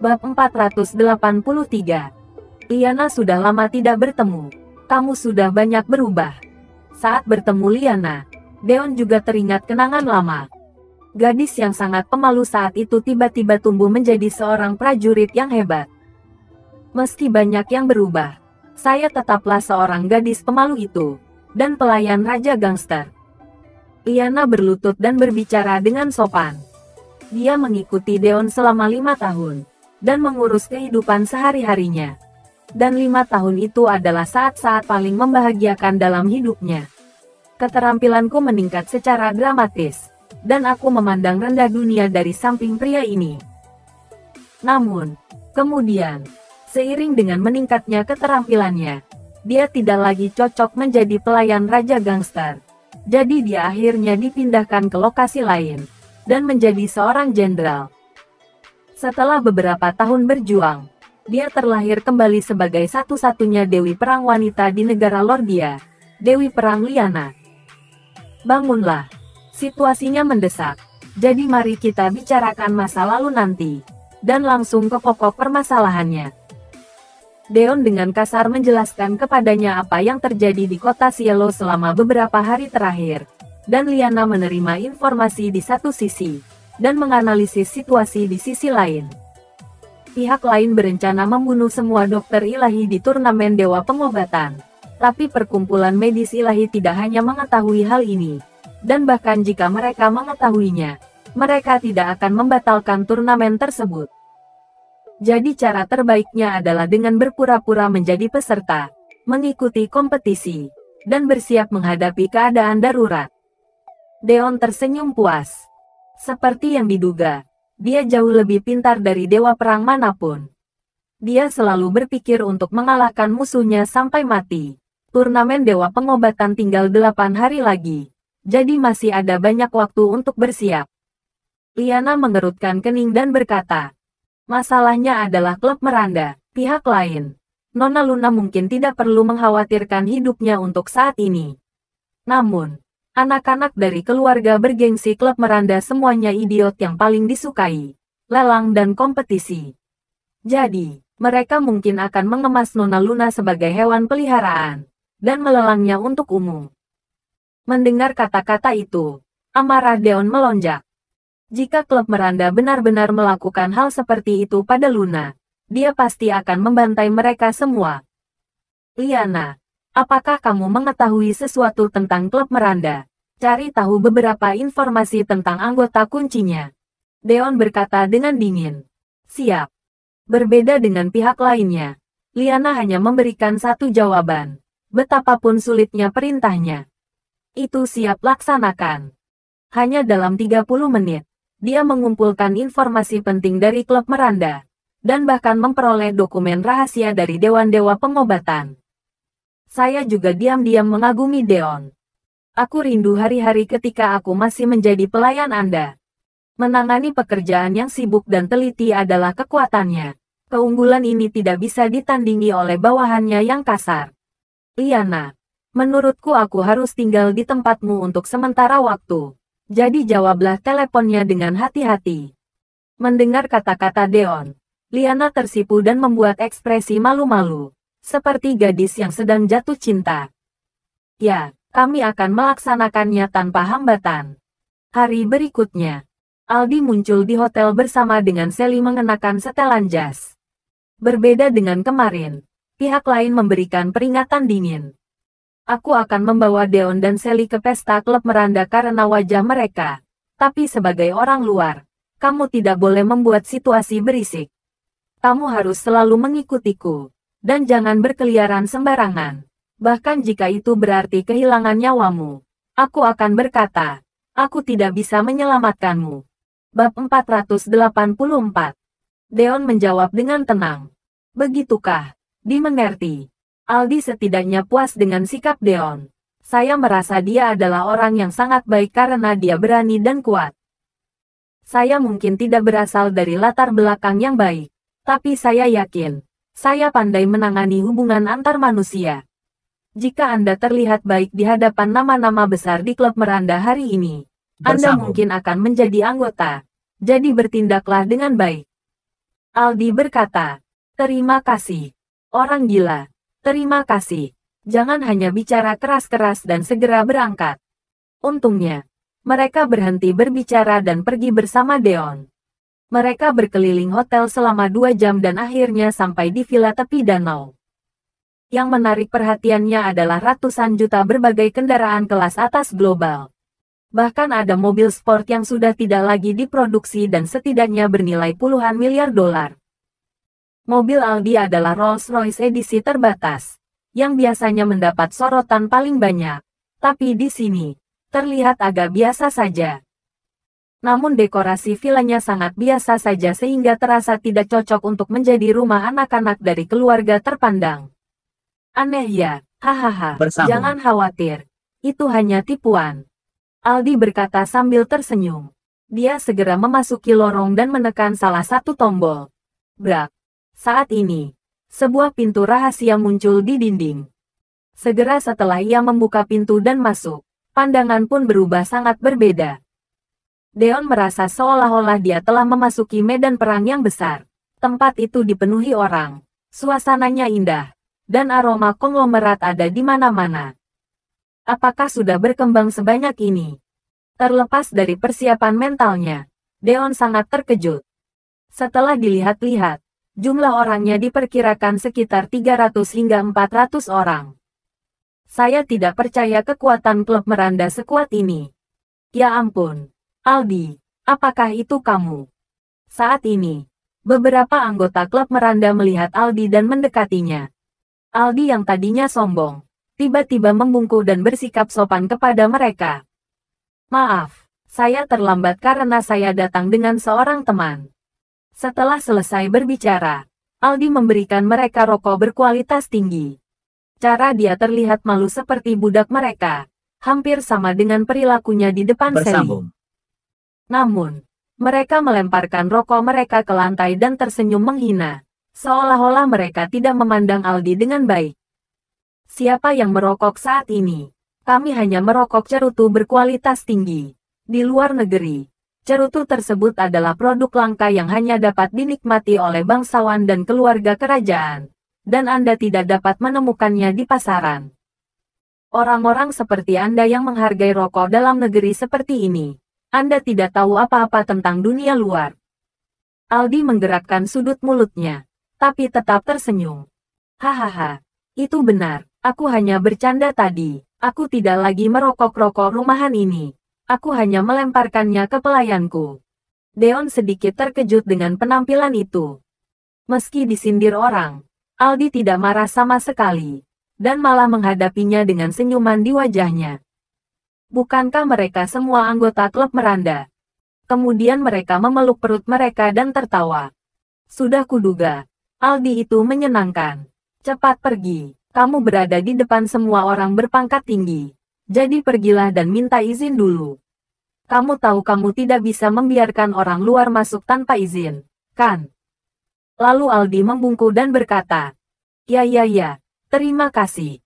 Bab 483. Liana sudah lama tidak bertemu. Kamu sudah banyak berubah. Saat bertemu Liana, Deon juga teringat kenangan lama. Gadis yang sangat pemalu saat itu tiba-tiba tumbuh menjadi seorang prajurit yang hebat. Meski banyak yang berubah, saya tetaplah seorang gadis pemalu itu, dan pelayan Raja Gangster. Liana berlutut dan berbicara dengan sopan. Dia mengikuti Deon selama 5 tahun, dan mengurus kehidupan sehari-harinya. Dan 5 tahun itu adalah saat-saat paling membahagiakan dalam hidupnya. Keterampilanku meningkat secara dramatis, dan aku memandang rendah dunia dari samping pria ini. Namun, kemudian, seiring dengan meningkatnya keterampilannya, dia tidak lagi cocok menjadi pelayan Raja Gangster. Jadi dia akhirnya dipindahkan ke lokasi lain, dan menjadi seorang jenderal. Setelah beberapa tahun berjuang, dia terlahir kembali sebagai satu-satunya Dewi Perang wanita di negara Lordia, Dewi Perang Liana. Bangunlah, situasinya mendesak, jadi mari kita bicarakan masa lalu nanti, dan langsung ke pokok permasalahannya. Deon dengan kasar menjelaskan kepadanya apa yang terjadi di kota Cielo selama beberapa hari terakhir, dan Liana menerima informasi di satu sisi, dan menganalisis situasi di sisi lain. Pihak lain berencana membunuh semua dokter ilahi di turnamen Dewa Pengobatan, tapi perkumpulan medis ilahi tidak hanya mengetahui hal ini, dan bahkan jika mereka mengetahuinya, mereka tidak akan membatalkan turnamen tersebut. Jadi cara terbaiknya adalah dengan berpura-pura menjadi peserta, mengikuti kompetisi, dan bersiap menghadapi keadaan darurat. Deon tersenyum puas. Seperti yang diduga, dia jauh lebih pintar dari dewa perang manapun. Dia selalu berpikir untuk mengalahkan musuhnya sampai mati. Turnamen Dewa Pengobatan tinggal 8 hari lagi, jadi masih ada banyak waktu untuk bersiap. Liana mengerutkan kening dan berkata, masalahnya adalah klub Meranda. Pihak lain, Nona Luna mungkin tidak perlu mengkhawatirkan hidupnya untuk saat ini. Namun, anak-anak dari keluarga bergengsi klub Meranda semuanya idiot yang paling disukai, lelang dan kompetisi. Jadi, mereka mungkin akan mengemas Nona Luna sebagai hewan peliharaan, dan melelangnya untuk umum. Mendengar kata-kata itu, amarah Deon melonjak. Jika klub Meranda benar-benar melakukan hal seperti itu pada Luna, dia pasti akan membantai mereka semua. Liana, apakah kamu mengetahui sesuatu tentang klub Meranda? Cari tahu beberapa informasi tentang anggota kuncinya. Deon berkata dengan dingin. Siap. Berbeda dengan pihak lainnya, Liana hanya memberikan satu jawaban. Betapapun sulitnya perintahnya, itu siap laksanakan. Hanya dalam 30 menit, dia mengumpulkan informasi penting dari klub Meranda, dan bahkan memperoleh dokumen rahasia dari Dewan-Dewa Pengobatan. Saya juga diam-diam mengagumi Deon. Aku rindu hari-hari ketika aku masih menjadi pelayan Anda. Menangani pekerjaan yang sibuk dan teliti adalah kekuatannya. Keunggulan ini tidak bisa ditandingi oleh bawahannya yang kasar. Liana, menurutku aku harus tinggal di tempatmu untuk sementara waktu. Jadi jawablah teleponnya dengan hati-hati. Mendengar kata-kata Deon, Liana tersipu dan membuat ekspresi malu-malu, seperti gadis yang sedang jatuh cinta. Ya, kami akan melaksanakannya tanpa hambatan. Hari berikutnya, Aldi muncul di hotel bersama dengan Sally mengenakan setelan jas. Berbeda dengan kemarin, pihak lain memberikan peringatan dingin. Aku akan membawa Deon dan Sally ke pesta klub Meranda karena wajah mereka. Tapi sebagai orang luar, kamu tidak boleh membuat situasi berisik. Kamu harus selalu mengikutiku, dan jangan berkeliaran sembarangan. Bahkan jika itu berarti kehilangan nyawamu, aku akan berkata, aku tidak bisa menyelamatkanmu. Bab 484. Deon menjawab dengan tenang. Begitukah? Dimengerti. Aldi setidaknya puas dengan sikap Deon. Saya merasa dia adalah orang yang sangat baik karena dia berani dan kuat. Saya mungkin tidak berasal dari latar belakang yang baik, tapi saya yakin, saya pandai menangani hubungan antar manusia. Jika Anda terlihat baik di hadapan nama-nama besar di klub Meranda hari ini, Anda mungkin akan menjadi anggota. Jadi bertindaklah dengan baik. Aldi berkata. Terima kasih. Orang gila. Terima kasih. Jangan hanya bicara keras-keras dan segera berangkat. Untungnya, mereka berhenti berbicara dan pergi bersama Deon. Mereka berkeliling hotel selama 2 jam dan akhirnya sampai di villa tepi danau. Yang menarik perhatiannya adalah ratusan juta berbagai kendaraan kelas atas global. Bahkan ada mobil sport yang sudah tidak lagi diproduksi dan setidaknya bernilai puluhan miliar dolar. Mobil Aldi adalah Rolls-Royce edisi terbatas, yang biasanya mendapat sorotan paling banyak, tapi di sini, terlihat agak biasa saja. Namun dekorasi villanya sangat biasa saja sehingga terasa tidak cocok untuk menjadi rumah anak-anak dari keluarga terpandang. Aneh ya, hahaha, jangan khawatir, itu hanya tipuan. Aldi berkata sambil tersenyum. Dia segera memasuki lorong dan menekan salah satu tombol. Brak. Saat ini, sebuah pintu rahasia muncul di dinding. Segera setelah ia membuka pintu dan masuk, pandangan pun berubah sangat berbeda. Deon merasa seolah-olah dia telah memasuki medan perang yang besar. Tempat itu dipenuhi orang, suasananya indah, dan aroma konglomerat ada di mana-mana. Apakah sudah berkembang sebanyak ini? Terlepas dari persiapan mentalnya, Deon sangat terkejut. Setelah dilihat-lihat, jumlah orangnya diperkirakan sekitar 300 hingga 400 orang. Saya tidak percaya kekuatan klub Meranda sekuat ini. Ya ampun, Aldi, apakah itu kamu? Saat ini, beberapa anggota klub Meranda melihat Aldi dan mendekatinya. Aldi yang tadinya sombong, tiba-tiba membungkuk dan bersikap sopan kepada mereka. Maaf, saya terlambat karena saya datang dengan seorang teman. Setelah selesai berbicara, Aldi memberikan mereka rokok berkualitas tinggi. Cara dia terlihat malu seperti budak mereka, hampir sama dengan perilakunya di depan Sally. Namun, mereka melemparkan rokok mereka ke lantai dan tersenyum menghina, seolah-olah mereka tidak memandang Aldi dengan baik. Siapa yang merokok saat ini? Kami hanya merokok cerutu berkualitas tinggi. Di luar negeri, cerutu tersebut adalah produk langka yang hanya dapat dinikmati oleh bangsawan dan keluarga kerajaan, dan Anda tidak dapat menemukannya di pasaran. Orang-orang seperti Anda yang menghargai rokok dalam negeri seperti ini, Anda tidak tahu apa-apa tentang dunia luar. Aldi menggerakkan sudut mulutnya, tapi tetap tersenyum. Hahaha, itu benar, aku hanya bercanda tadi, aku tidak lagi merokok rokok rumahan ini. Aku hanya melemparkannya ke pelayanku. Deon sedikit terkejut dengan penampilan itu. Meski disindir orang, Aldi tidak marah sama sekali, dan malah menghadapinya dengan senyuman di wajahnya. Bukankah mereka semua anggota klub Meranda? Kemudian mereka memeluk perut mereka dan tertawa. Sudah kuduga, Aldi itu menyenangkan. Cepat pergi, kamu berada di depan semua orang berpangkat tinggi. Jadi pergilah dan minta izin dulu. Kamu tahu kamu tidak bisa membiarkan orang luar masuk tanpa izin, kan? Lalu Aldi membungkuk dan berkata, ya, terima kasih.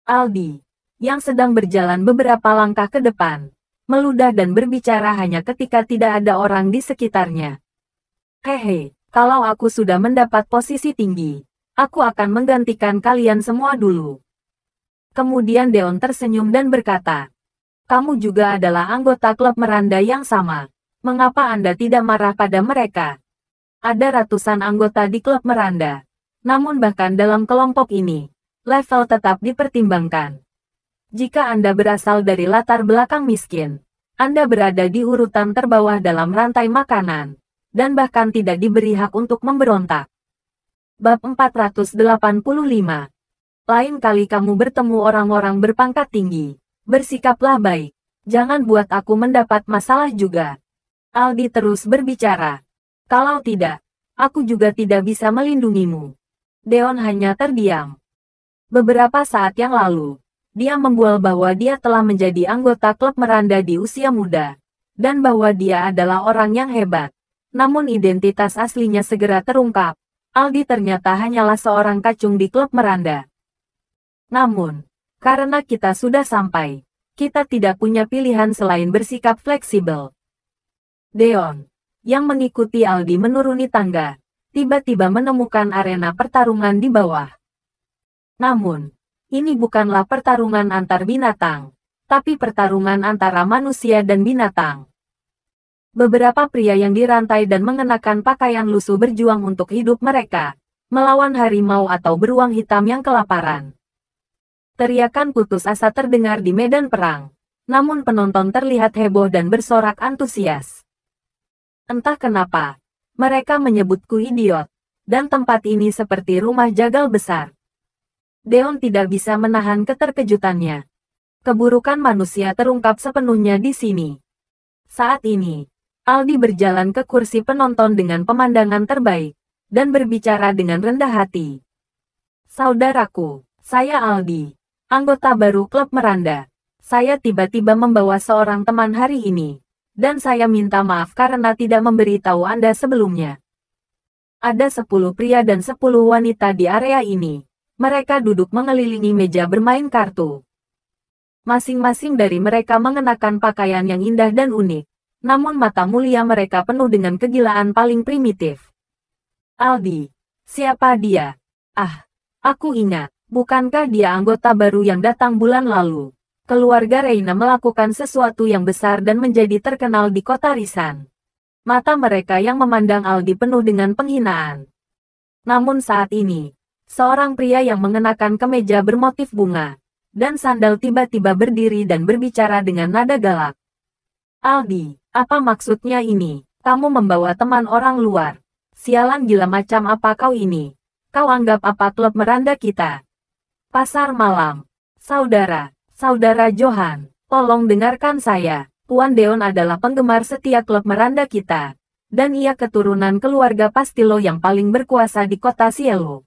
Aldi, yang sedang berjalan beberapa langkah ke depan, meludah dan berbicara hanya ketika tidak ada orang di sekitarnya. Hehe, kalau aku sudah mendapat posisi tinggi, aku akan menggantikan kalian semua dulu. Kemudian Deon tersenyum dan berkata, kamu juga adalah anggota klub Meranda yang sama. Mengapa Anda tidak marah pada mereka? Ada ratusan anggota di klub Meranda. Namun bahkan dalam kelompok ini, level tetap dipertimbangkan. Jika Anda berasal dari latar belakang miskin, Anda berada di urutan terbawah dalam rantai makanan, dan bahkan tidak diberi hak untuk memberontak. Bab 485. Lain kali kamu bertemu orang-orang berpangkat tinggi, bersikaplah baik. Jangan buat aku mendapat masalah juga. Aldi terus berbicara. Kalau tidak, aku juga tidak bisa melindungimu. Deon hanya terdiam. Beberapa saat yang lalu, dia membual bahwa dia telah menjadi anggota klub Meranda di usia muda, dan bahwa dia adalah orang yang hebat. Namun identitas aslinya segera terungkap. Aldi ternyata hanyalah seorang kacung di klub Meranda. Namun, karena kita sudah sampai, kita tidak punya pilihan selain bersikap fleksibel. Deon, yang mengikuti Aldi menuruni tangga, tiba-tiba menemukan arena pertarungan di bawah. Namun, ini bukanlah pertarungan antar binatang, tapi pertarungan antara manusia dan binatang. Beberapa pria yang dirantai dan mengenakan pakaian lusuh berjuang untuk hidup mereka, melawan harimau atau beruang hitam yang kelaparan. Teriakan putus asa terdengar di medan perang, namun penonton terlihat heboh dan bersorak antusias. Entah kenapa, mereka menyebutku idiot, dan tempat ini seperti rumah jagal besar. Deon tidak bisa menahan keterkejutannya. Keburukan manusia terungkap sepenuhnya di sini. Saat ini, Aldi berjalan ke kursi penonton dengan pemandangan terbaik, dan berbicara dengan rendah hati. Saudaraku, saya Aldi, anggota baru klub Meranda. Saya tiba-tiba membawa seorang teman hari ini, dan saya minta maaf karena tidak memberitahu Anda sebelumnya. Ada 10 pria dan 10 wanita di area ini. Mereka duduk mengelilingi meja bermain kartu. Masing-masing dari mereka mengenakan pakaian yang indah dan unik. Namun mata mulia mereka penuh dengan kegilaan paling primitif. Aldi, siapa dia? Ah, aku ingat, bukankah dia anggota baru yang datang bulan lalu? Keluarga Reina melakukan sesuatu yang besar dan menjadi terkenal di kota Risan. Mata mereka yang memandang Aldi penuh dengan penghinaan. Namun saat ini, seorang pria yang mengenakan kemeja bermotif bunga dan sandal tiba-tiba berdiri dan berbicara dengan nada galak. Aldi, apa maksudnya ini? Kamu membawa teman orang luar. Sialan gila macam apa kau ini? Kau anggap apa klub Meranda kita? Pasar malam. Saudara Johan, tolong dengarkan saya. Tuan Deon adalah penggemar setia klub Meranda kita. Dan ia keturunan keluarga Pastilo yang paling berkuasa di kota Cielo.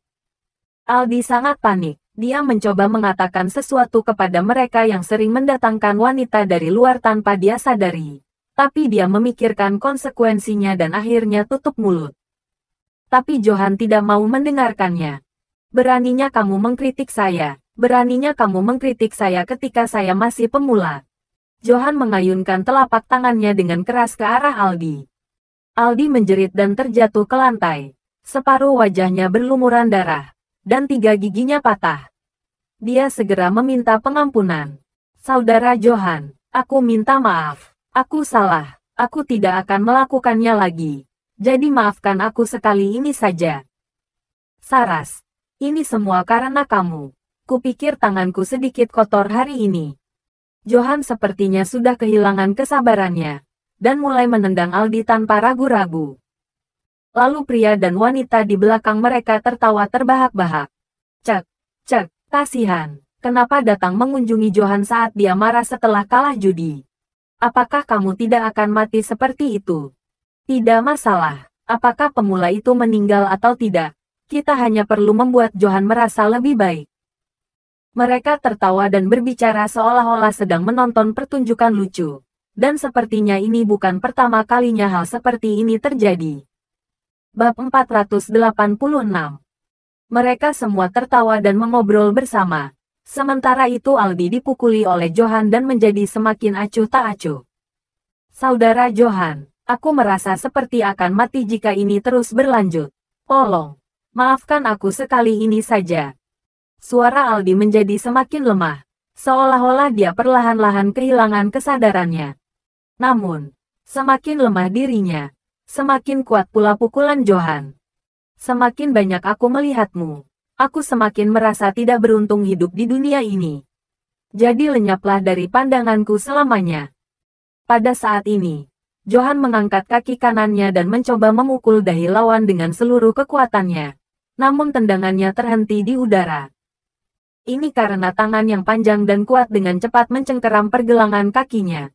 Aldi sangat panik. Dia mencoba mengatakan sesuatu kepada mereka yang sering mendatangkan wanita dari luar tanpa dia sadari. Tapi dia memikirkan konsekuensinya dan akhirnya tutup mulut. Tapi Johan tidak mau mendengarkannya. Beraninya kamu mengkritik saya. Beraninya kamu mengkritik saya ketika saya masih pemula. Johan mengayunkan telapak tangannya dengan keras ke arah Aldi. Aldi menjerit dan terjatuh ke lantai. Separuh wajahnya berlumuran darah. Dan 3 giginya patah. Dia segera meminta pengampunan. Saudara Johan, aku minta maaf. Aku salah. Aku tidak akan melakukannya lagi. Jadi maafkan aku sekali ini saja. Saras. Ini semua karena kamu. Kupikir tanganku sedikit kotor hari ini. Johan sepertinya sudah kehilangan kesabarannya. Dan mulai menendang Aldi tanpa ragu-ragu. Lalu pria dan wanita di belakang mereka tertawa terbahak-bahak. Cek, kasihan. Kenapa datang mengunjungi Johan saat dia marah setelah kalah judi? Apakah kamu tidak akan mati seperti itu? Tidak masalah. Apakah pemula itu meninggal atau tidak? Kita hanya perlu membuat Johan merasa lebih baik. Mereka tertawa dan berbicara seolah-olah sedang menonton pertunjukan lucu. Dan sepertinya ini bukan pertama kalinya hal seperti ini terjadi. Bab 486. Mereka semua tertawa dan mengobrol bersama. Sementara itu Aldi dipukuli oleh Johan dan menjadi semakin acuh tak acuh. Saudara Johan, aku merasa seperti akan mati jika ini terus berlanjut. Tolong, maafkan aku sekali ini saja. Suara Aldi menjadi semakin lemah. Seolah-olah dia perlahan-lahan kehilangan kesadarannya. Namun, semakin lemah dirinya, semakin kuat pula pukulan Johan. Semakin banyak aku melihatmu, aku semakin merasa tidak beruntung hidup di dunia ini. Jadi lenyaplah dari pandanganku selamanya. Pada saat ini, Johan mengangkat kaki kanannya dan mencoba memukul dahi lawan dengan seluruh kekuatannya. Namun tendangannya terhenti di udara. Ini karena tangan yang panjang dan kuat dengan cepat mencengkeram pergelangan kakinya.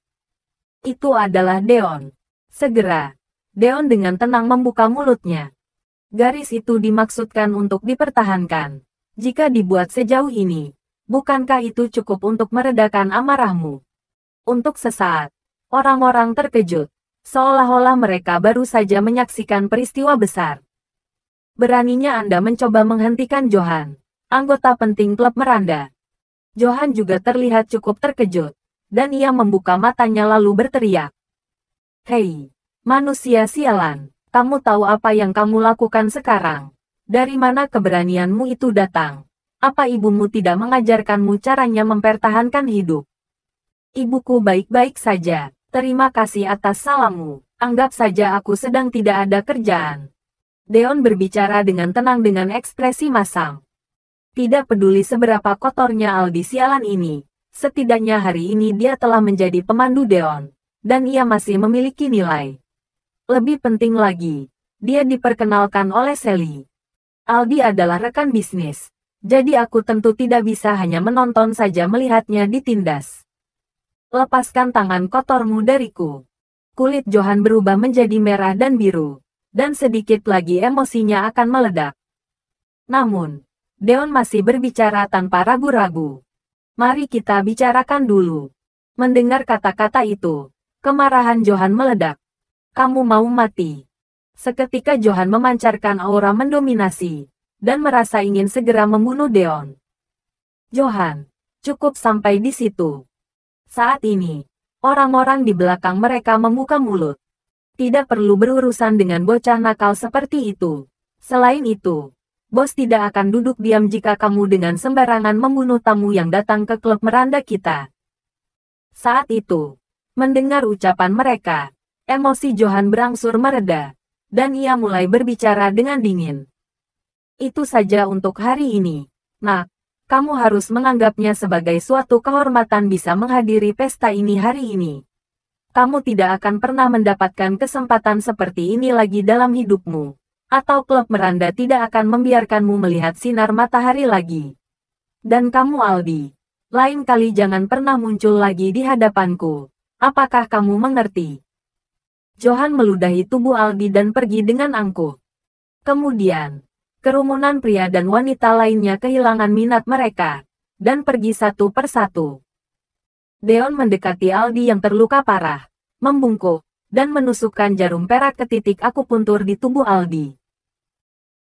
Itu adalah Deon. Segera, Deon dengan tenang membuka mulutnya. Garis itu dimaksudkan untuk dipertahankan. Jika dibuat sejauh ini, bukankah itu cukup untuk meredakan amarahmu? Untuk sesaat, orang-orang terkejut, seolah-olah mereka baru saja menyaksikan peristiwa besar. Beraninya Anda mencoba menghentikan Johan, anggota penting klub Meranda. Johan juga terlihat cukup terkejut, dan ia membuka matanya lalu berteriak. Hei, manusia sialan, Kamu tahu apa yang kamu lakukan sekarang? Dari mana keberanianmu itu datang? Apa ibumu tidak mengajarkanmu caranya mempertahankan hidup? Ibuku baik-baik saja. Terima kasih atas salammu. Anggap saja aku sedang tidak ada kerjaan. Deon berbicara dengan tenang dengan ekspresi masam. Tidak peduli seberapa kotornya Aldi sialan ini, setidaknya hari ini dia telah menjadi pemandu Deon, dan ia masih memiliki nilai. Lebih penting lagi, dia diperkenalkan oleh Sally. Aldi adalah rekan bisnis, jadi aku tentu tidak bisa hanya menonton saja melihatnya ditindas. Lepaskan tangan kotormu dariku. Kulit Johan berubah menjadi merah dan biru, dan sedikit lagi emosinya akan meledak. Namun, Deon masih berbicara tanpa ragu-ragu. Mari kita bicarakan dulu. Mendengar kata-kata itu, kemarahan Johan meledak. Kamu mau mati. Seketika Johan memancarkan aura mendominasi, dan merasa ingin segera membunuh Deon. Johan, cukup sampai di situ. Saat ini, orang-orang di belakang mereka membuka mulut. Tidak perlu berurusan dengan bocah nakal seperti itu. Selain itu, bos tidak akan duduk diam jika kamu dengan sembarangan membunuh tamu yang datang ke klub meranda kita. Saat itu, mendengar ucapan mereka, emosi Johan berangsur mereda, dan ia mulai berbicara dengan dingin. Itu saja untuk hari ini, nak. Kamu harus menganggapnya sebagai suatu kehormatan bisa menghadiri pesta ini hari ini. Kamu tidak akan pernah mendapatkan kesempatan seperti ini lagi dalam hidupmu. Atau klub meranda tidak akan membiarkanmu melihat sinar matahari lagi. Dan kamu Aldi, lain kali jangan pernah muncul lagi di hadapanku. Apakah kamu mengerti? Johan meludahi tubuh Aldi dan pergi dengan angkuh. Kemudian, kerumunan pria dan wanita lainnya kehilangan minat mereka, dan pergi satu persatu. Deon mendekati Aldi yang terluka parah, membungkuk, dan menusukkan jarum perak ke titik akupuntur di tubuh Aldi.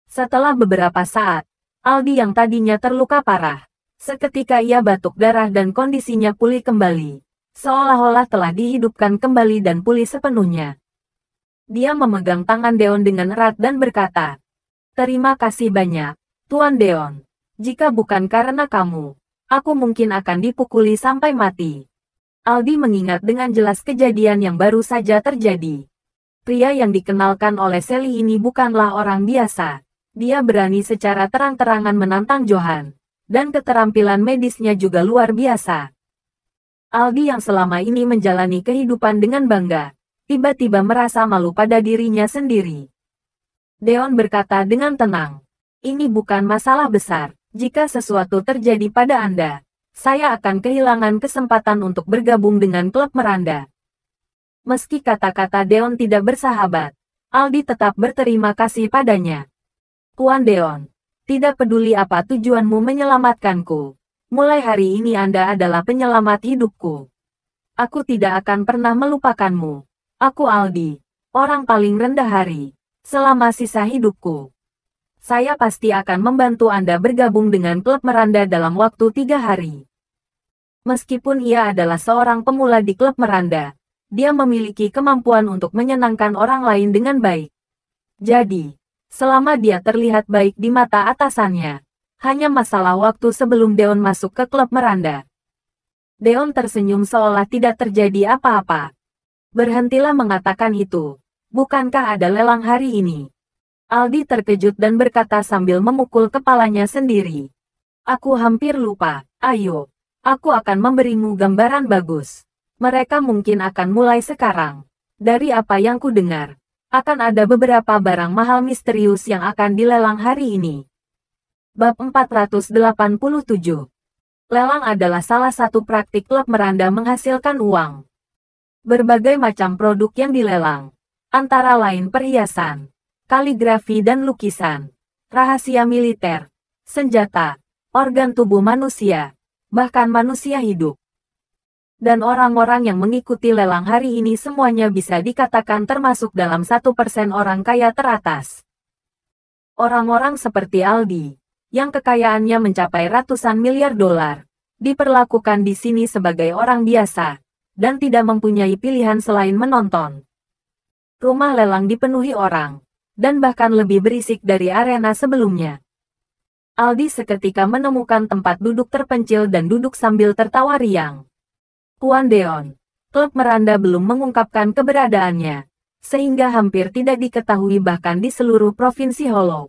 Setelah beberapa saat, Aldi yang tadinya terluka parah, seketika ia batuk darah dan kondisinya pulih kembali, seolah-olah telah dihidupkan kembali dan pulih sepenuhnya. Dia memegang tangan Deon dengan erat dan berkata, "Terima kasih banyak, Tuan Deon. Jika bukan karena kamu, aku mungkin akan dipukuli sampai mati." Aldi mengingat dengan jelas kejadian yang baru saja terjadi. Pria yang dikenalkan oleh Sally ini bukanlah orang biasa. Dia berani secara terang-terangan menantang Johan, dan keterampilan medisnya juga luar biasa. Aldi yang selama ini menjalani kehidupan dengan bangga, tiba-tiba merasa malu pada dirinya sendiri. Deon berkata dengan tenang, "Ini bukan masalah besar. Jika sesuatu terjadi pada Anda, saya akan kehilangan kesempatan untuk bergabung dengan klub meranda." Meski kata-kata Deon tidak bersahabat, Aldi tetap berterima kasih padanya. "Tuan Deon, tidak peduli apa tujuanmu menyelamatkanku. Mulai hari ini Anda adalah penyelamat hidupku. Aku tidak akan pernah melupakanmu. Aku Aldi, orang paling rendah hari. Selama sisa hidupku, saya pasti akan membantu Anda bergabung dengan klub meranda dalam waktu 3 hari." Meskipun ia adalah seorang pemula di klub meranda, dia memiliki kemampuan untuk menyenangkan orang lain dengan baik. Jadi, selama dia terlihat baik di mata atasannya, hanya masalah waktu sebelum Deon masuk ke klub meranda. Deon tersenyum seolah tidak terjadi apa-apa. "Berhentilah mengatakan itu. Bukankah ada lelang hari ini?" Aldi terkejut dan berkata sambil memukul kepalanya sendiri. "Aku hampir lupa. Ayo, aku akan memberimu gambaran bagus. Mereka mungkin akan mulai sekarang. Dari apa yang ku dengar, akan ada beberapa barang mahal misterius yang akan dilelang hari ini." Bab 487. Lelang adalah salah satu praktik klub meranda menghasilkan uang. Berbagai macam produk yang dilelang, antara lain perhiasan, kaligrafi dan lukisan, rahasia militer, senjata, organ tubuh manusia, bahkan manusia hidup. Dan orang-orang yang mengikuti lelang hari ini semuanya bisa dikatakan termasuk dalam 1% orang kaya teratas. Orang-orang seperti Aldi, yang kekayaannya mencapai ratusan miliar dolar, diperlakukan di sini sebagai orang biasa, dan tidak mempunyai pilihan selain menonton. Rumah lelang dipenuhi orang, dan bahkan lebih berisik dari arena sebelumnya. Aldi seketika menemukan tempat duduk terpencil dan duduk sambil tertawa riang. Tuan Deon, klub Meranda belum mengungkapkan keberadaannya, sehingga hampir tidak diketahui bahkan di seluruh provinsi Hollow.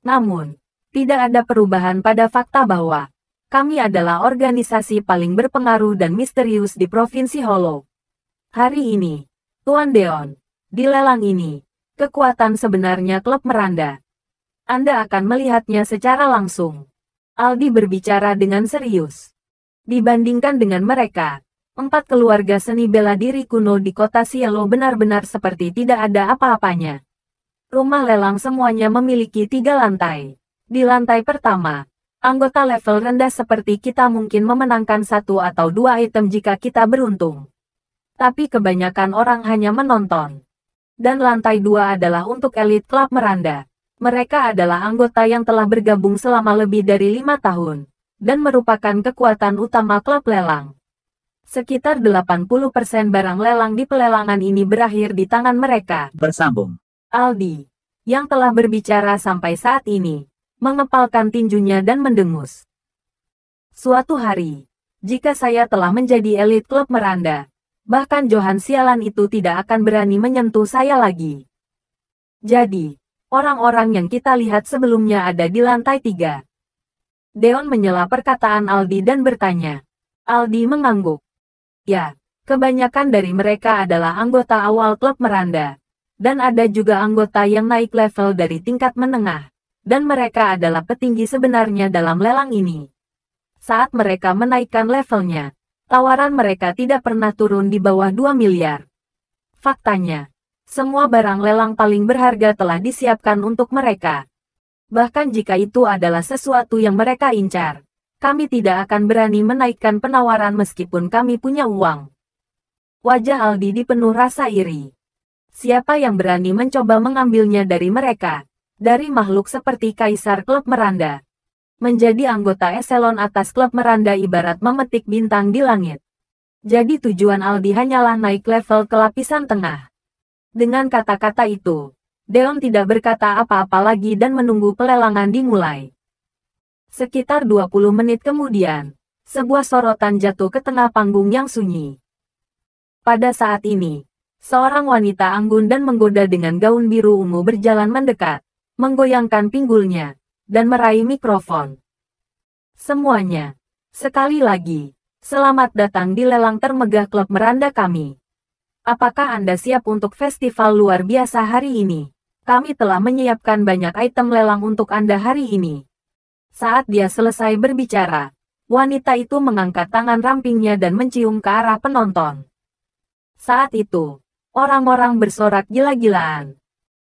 Namun, tidak ada perubahan pada fakta bahwa kami adalah organisasi paling berpengaruh dan misterius di Provinsi Hollow. Hari ini, Tuan Deon, di lelang ini, kekuatan sebenarnya klub Meranda. Anda akan melihatnya secara langsung. Aldi berbicara dengan serius. Dibandingkan dengan mereka, 4 keluarga seni bela diri kuno di kota Cielo benar-benar seperti tidak ada apa-apanya. Rumah lelang semuanya memiliki 3 lantai. Di lantai pertama, anggota level rendah seperti kita mungkin memenangkan 1 atau 2 item jika kita beruntung. Tapi kebanyakan orang hanya menonton. Dan lantai 2 adalah untuk elit klub Meranda. Mereka adalah anggota yang telah bergabung selama lebih dari 5 tahun. Dan merupakan kekuatan utama klub lelang. Sekitar 80% barang lelang di pelelangan ini berakhir di tangan mereka. Bersambung. Aldi, yang telah berbicara sampai saat ini, mengepalkan tinjunya dan mendengus. Suatu hari, jika saya telah menjadi elit klub Meranda, bahkan Johan sialan itu tidak akan berani menyentuh saya lagi. Jadi, orang-orang yang kita lihat sebelumnya ada di lantai 3. Deon menyela perkataan Aldi dan bertanya. Aldi mengangguk. Ya, kebanyakan dari mereka adalah anggota awal klub Meranda. Dan ada juga anggota yang naik level dari tingkat menengah. Dan mereka adalah petinggi sebenarnya dalam lelang ini. Saat mereka menaikkan levelnya, tawaran mereka tidak pernah turun di bawah 2 miliar. Faktanya, semua barang lelang paling berharga telah disiapkan untuk mereka. Bahkan jika itu adalah sesuatu yang mereka incar, kami tidak akan berani menaikkan penawaran meskipun kami punya uang. Wajah Aldi dipenuh rasa iri. Siapa yang berani mencoba mengambilnya dari mereka? Dari makhluk seperti Kaisar Klub Meranda. Menjadi anggota eselon atas Klub Meranda ibarat memetik bintang di langit. Jadi tujuan Aldi hanyalah naik level ke lapisan tengah. Dengan kata-kata itu, Deon tidak berkata apa-apa lagi dan menunggu pelelangan dimulai. Sekitar 20 menit kemudian, sebuah sorotan jatuh ke tengah panggung yang sunyi. Pada saat ini, seorang wanita anggun dan menggoda dengan gaun biru ungu berjalan mendekat, menggoyangkan pinggulnya, dan meraih mikrofon. Semuanya, sekali lagi, selamat datang di lelang termegah klub Meranda kami. Apakah Anda siap untuk festival luar biasa hari ini? Kami telah menyiapkan banyak item lelang untuk Anda hari ini. Saat dia selesai berbicara, wanita itu mengangkat tangan rampingnya dan mencium ke arah penonton. Saat itu, orang-orang bersorak gila-gilaan.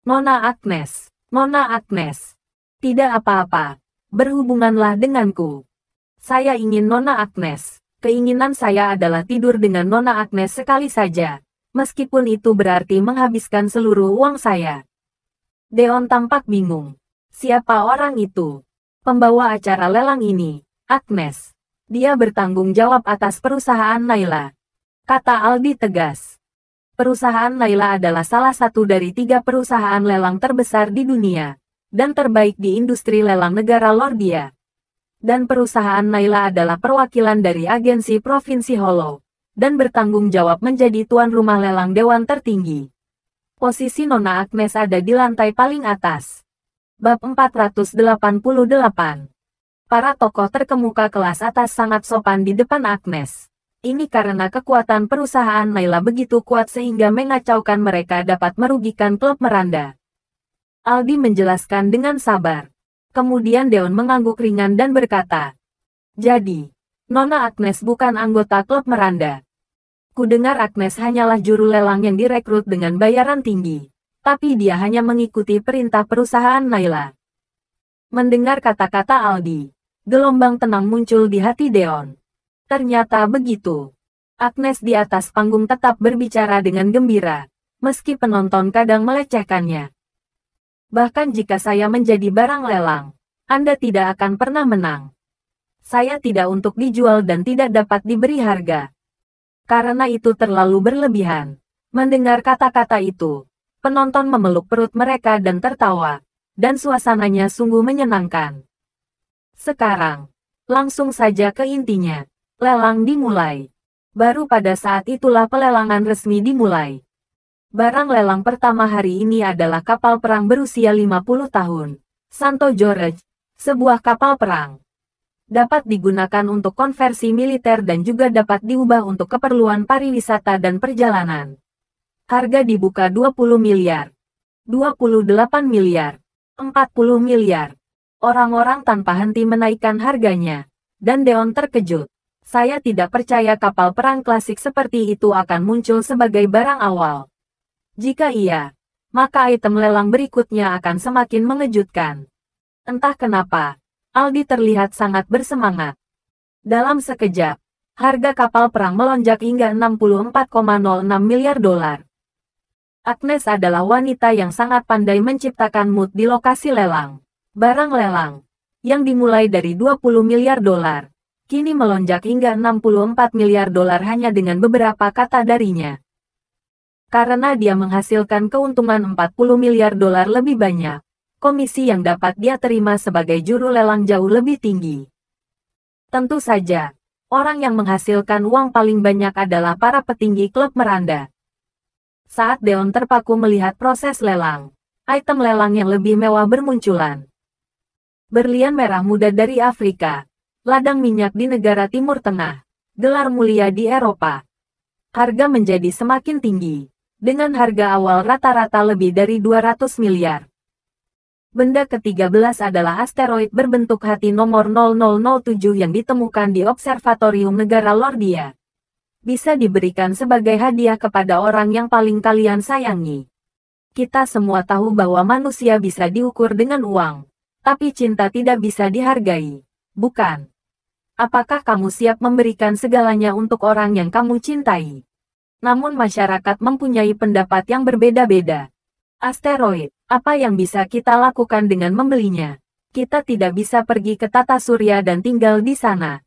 Nona Agnes. Nona Agnes. Tidak apa-apa. Berhubunganlah denganku. Saya ingin Nona Agnes. Keinginan saya adalah tidur dengan Nona Agnes sekali saja. Meskipun itu berarti menghabiskan seluruh uang saya. Deon tampak bingung. Siapa orang itu? Pembawa acara lelang ini, Agnes. Dia bertanggung jawab atas perusahaan Naila. Kata Aldi tegas. Perusahaan Naila adalah salah satu dari 3 perusahaan lelang terbesar di dunia, dan terbaik di industri lelang negara Lordia. Dan perusahaan Naila adalah perwakilan dari agensi Provinsi Hollow, dan bertanggung jawab menjadi tuan rumah lelang dewan tertinggi. Posisi Nona Agnes ada di lantai paling atas. Bab 488. Para tokoh terkemuka kelas atas sangat sopan di depan Agnes. Ini karena kekuatan perusahaan Naila begitu kuat sehingga mengacaukan mereka dapat merugikan klub Meranda. Aldi menjelaskan dengan sabar. Kemudian Deon mengangguk ringan dan berkata, jadi, Nona Agnes bukan anggota klub Meranda. Kudengar Agnes hanyalah juru lelang yang direkrut dengan bayaran tinggi. Tapi dia hanya mengikuti perintah perusahaan Naila. Mendengar kata-kata Aldi, gelombang tenang muncul di hati Deon. Ternyata begitu. Agnes di atas panggung tetap berbicara dengan gembira, meski penonton kadang melecehkannya. Bahkan jika saya menjadi barang lelang, Anda tidak akan pernah menang. Saya tidak untuk dijual dan tidak dapat diberi harga. Karena itu terlalu berlebihan. Mendengar kata-kata itu, Penonton memeluk perut mereka dan tertawa, dan suasananya sungguh menyenangkan. Sekarang, langsung saja ke intinya. Lelang dimulai. Baru pada saat itulah pelelangan resmi dimulai. Barang lelang pertama hari ini adalah kapal perang berusia 50 tahun. Santo George, sebuah kapal perang. Dapat digunakan untuk konversi militer dan juga dapat diubah untuk keperluan pariwisata dan perjalanan. Harga dibuka 20 miliar, 28 miliar, 40 miliar. Orang-orang tanpa henti menaikkan harganya. Dan Deon terkejut. Saya tidak percaya kapal perang klasik seperti itu akan muncul sebagai barang awal. Jika iya, maka item lelang berikutnya akan semakin mengejutkan. Entah kenapa, Aldi terlihat sangat bersemangat. Dalam sekejap, harga kapal perang melonjak hingga 64,06 miliar dolar. Agnes adalah wanita yang sangat pandai menciptakan mood di lokasi lelang. Barang lelang, yang dimulai dari 20 miliar dolar, kini melonjak hingga 64 miliar dolar hanya dengan beberapa kata darinya. Karena dia menghasilkan keuntungan 40 miliar dolar lebih banyak, komisi yang dapat dia terima sebagai juru lelang jauh lebih tinggi. Tentu saja, orang yang menghasilkan uang paling banyak adalah para petinggi klub Meranda. Saat Deon terpaku melihat proses lelang, item lelang yang lebih mewah bermunculan. Berlian merah muda dari Afrika, ladang minyak di negara Timur Tengah, gelar mulia di Eropa. Harga menjadi semakin tinggi, dengan harga awal rata-rata lebih dari 200 miliar. Benda ke-13 adalah asteroid berbentuk hati nomor 0007 yang ditemukan di Observatorium Negara Lordia. Bisa diberikan sebagai hadiah kepada orang yang paling kalian sayangi. Kita semua tahu bahwa manusia bisa diukur dengan uang, tapi cinta tidak bisa dihargai, bukan? Apakah kamu siap memberikan segalanya untuk orang yang kamu cintai? Namun masyarakat mempunyai pendapat yang berbeda-beda. Asteroid, apa yang bisa kita lakukan dengan membelinya? Kita tidak bisa pergi ke tata surya dan tinggal di sana.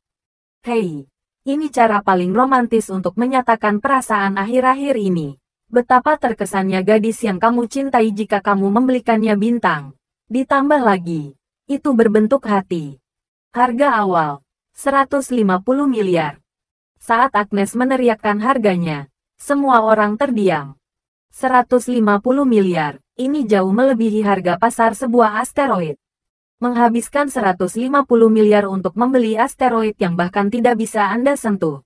Hei, ini cara paling romantis untuk menyatakan perasaan akhir-akhir ini. Betapa terkesannya gadis yang kamu cintai jika kamu membelikannya bintang. Ditambah lagi, itu berbentuk hati. Harga awal, 150 miliar. Saat Agnes meneriakkan harganya, semua orang terdiam. 150 miliar, ini jauh melebihi harga pasar sebuah asteroid. Menghabiskan 150 miliar untuk membeli asteroid yang bahkan tidak bisa Anda sentuh.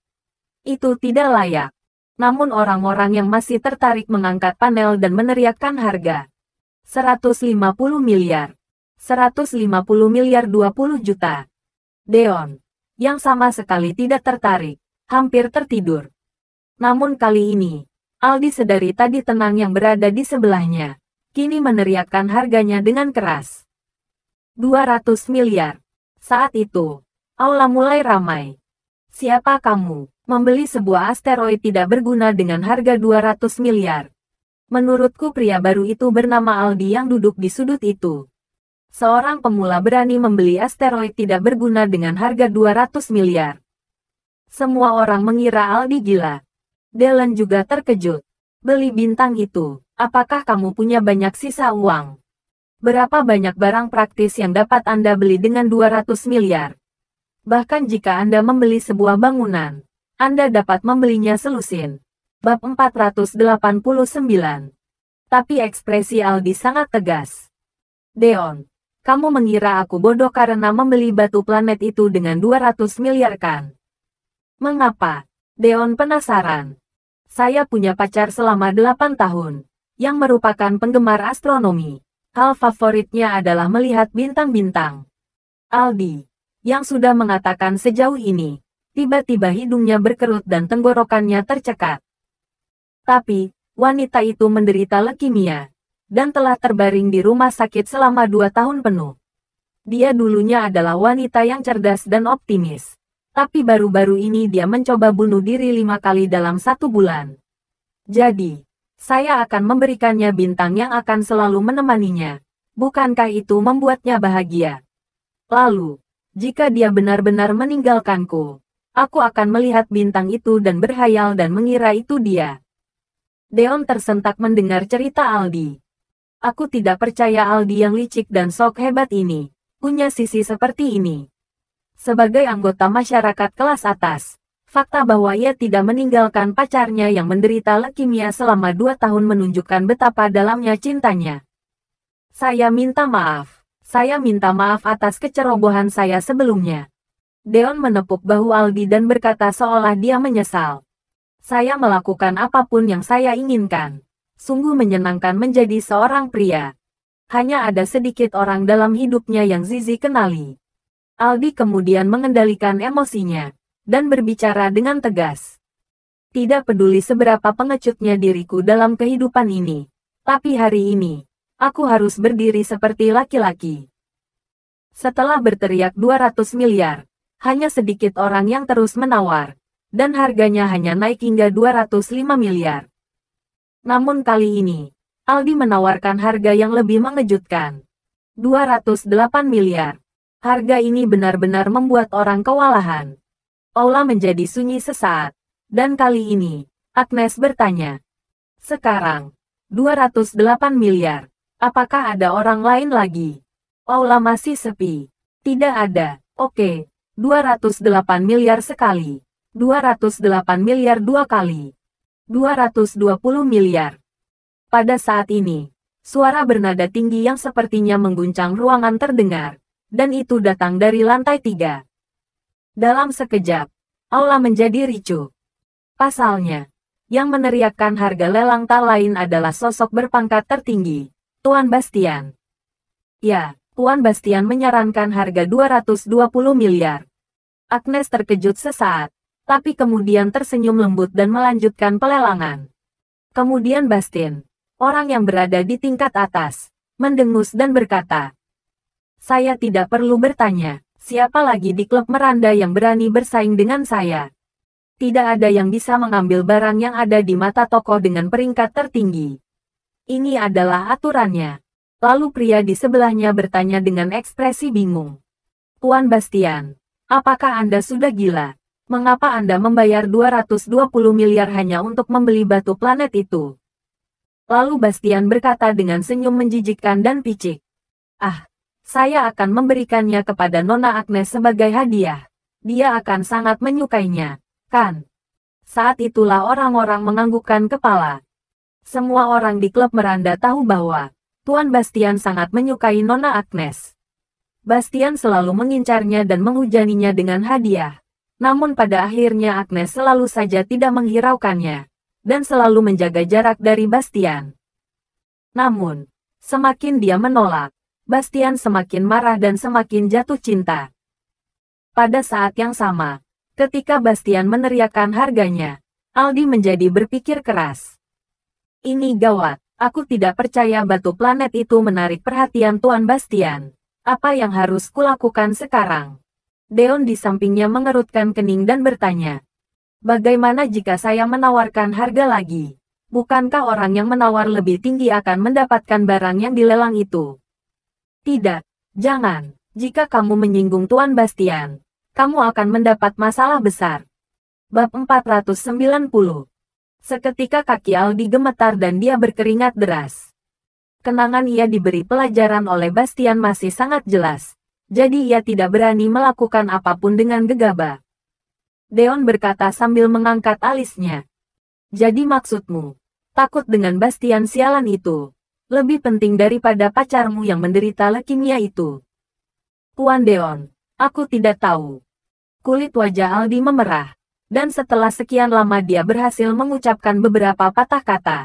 Itu tidak layak. Namun orang-orang yang masih tertarik mengangkat panel dan meneriakkan harga. 150 miliar. 150 miliar 20 juta. Deon, yang sama sekali tidak tertarik, hampir tertidur. Namun kali ini, Aldi sedari tadi tenang yang berada di sebelahnya, kini meneriakkan harganya dengan keras. 200 miliar. Saat itu, aula mulai ramai. Siapa kamu? Membeli sebuah asteroid tidak berguna dengan harga 200 miliar. Menurutku pria baru itu bernama Aldi yang duduk di sudut itu. Seorang pemula berani membeli asteroid tidak berguna dengan harga 200 miliar. Semua orang mengira Aldi gila. Dylan juga terkejut. Beli bintang itu, apakah kamu punya banyak sisa uang? Berapa banyak barang praktis yang dapat Anda beli dengan 200 miliar? Bahkan jika Anda membeli sebuah bangunan, Anda dapat membelinya selusin. Bab 489. Tapi ekspresi Aldi sangat tegas. Deon, kamu mengira aku bodoh karena membeli batu planet itu dengan 200 miliar kan? Mengapa? Deon penasaran. Saya punya pacar selama 8 tahun, yang merupakan penggemar astronomi. Hal favoritnya adalah melihat bintang-bintang. Aldi, yang sudah mengatakan sejauh ini, tiba-tiba hidungnya berkerut dan tenggorokannya tercekat. Tapi, wanita itu menderita leukemia, dan telah terbaring di rumah sakit selama 2 tahun penuh. Dia dulunya adalah wanita yang cerdas dan optimis. Tapi baru-baru ini dia mencoba bunuh diri 5 kali dalam 1 bulan. Jadi, saya akan memberikannya bintang yang akan selalu menemaninya. Bukankah itu membuatnya bahagia? Lalu, jika dia benar-benar meninggalkanku, aku akan melihat bintang itu dan berhayal dan mengira itu dia. Deon tersentak mendengar cerita Aldi. Aku tidak percaya Aldi yang licik dan sok hebat ini punya sisi seperti ini. Sebagai anggota masyarakat kelas atas, fakta bahwa ia tidak meninggalkan pacarnya yang menderita leukemia selama 2 tahun menunjukkan betapa dalamnya cintanya. Saya minta maaf. Saya minta maaf atas kecerobohan saya sebelumnya. Deon menepuk bahu Aldi dan berkata seolah dia menyesal. Saya melakukan apapun yang saya inginkan. Sungguh menyenangkan menjadi seorang pria. Hanya ada sedikit orang dalam hidupnya yang Zizi kenali. Aldi kemudian mengendalikan emosinya dan berbicara dengan tegas. Tidak peduli seberapa pengecutnya diriku dalam kehidupan ini, tapi hari ini, aku harus berdiri seperti laki-laki. Setelah berteriak 200 miliar, hanya sedikit orang yang terus menawar, dan harganya hanya naik hingga 205 miliar. Namun kali ini, Aldi menawarkan harga yang lebih mengejutkan. 208 miliar. Harga ini benar-benar membuat orang kewalahan. Aula menjadi sunyi sesaat. Dan kali ini, Agnes bertanya. Sekarang, 208 miliar. Apakah ada orang lain lagi? Aula masih sepi. Tidak ada. Oke, 208 miliar sekali. 208 miliar 2 kali. 220 miliar. Pada saat ini, suara bernada tinggi yang sepertinya mengguncang ruangan terdengar. Dan itu datang dari lantai 3. Dalam sekejap, aula menjadi ricuh. Pasalnya, yang meneriakkan harga lelang tak lain adalah sosok berpangkat tertinggi, Tuan Bastian. Ya, Tuan Bastian menyarankan harga 220 miliar. Agnes terkejut sesaat, tapi kemudian tersenyum lembut dan melanjutkan pelelangan. Kemudian Bastian, orang yang berada di tingkat atas, mendengus dan berkata, saya tidak perlu bertanya, siapa lagi di klub Meranda yang berani bersaing dengan saya. Tidak ada yang bisa mengambil barang yang ada di mata toko dengan peringkat tertinggi. Ini adalah aturannya. Lalu pria di sebelahnya bertanya dengan ekspresi bingung. Tuan Bastian, apakah Anda sudah gila? Mengapa Anda membayar 220 miliar hanya untuk membeli batu planet itu? Lalu Bastian berkata dengan senyum menjijikkan dan picik. Saya akan memberikannya kepada Nona Agnes sebagai hadiah. Dia akan sangat menyukainya, kan? Saat itulah orang-orang menganggukkan kepala. Semua orang di klub Meranda tahu bahwa Tuan Bastian sangat menyukai Nona Agnes. Bastian selalu mengincarnya dan menghujaninya dengan hadiah. Namun pada akhirnya Agnes selalu saja tidak menghiraukannya, dan selalu menjaga jarak dari Bastian. Namun, semakin dia menolak, Bastian semakin marah dan semakin jatuh cinta. Pada saat yang sama, ketika Bastian meneriakkan harganya, Aldi menjadi berpikir keras. Ini gawat, aku tidak percaya batu planet itu menarik perhatian Tuan Bastian. Apa yang harus kulakukan sekarang? Deon di sampingnya mengerutkan kening dan bertanya. Bagaimana jika saya menawarkan harga lagi? Bukankah orang yang menawar lebih tinggi akan mendapatkan barang yang dilelang itu? Tidak, jangan. Jika kamu menyinggung Tuan Bastian, kamu akan mendapat masalah besar. Bab 490. Seketika kaki Aldi gemetar dan dia berkeringat deras. Kenangan ia diberi pelajaran oleh Bastian masih sangat jelas, jadi ia tidak berani melakukan apapun dengan gegabah. Deon berkata sambil mengangkat alisnya. Jadi maksudmu, takut dengan Bastian sialan itu? Lebih penting daripada pacarmu yang menderita leukemia itu. Tuan Deon, aku tidak tahu. Kulit wajah Aldi memerah, dan setelah sekian lama dia berhasil mengucapkan beberapa patah kata.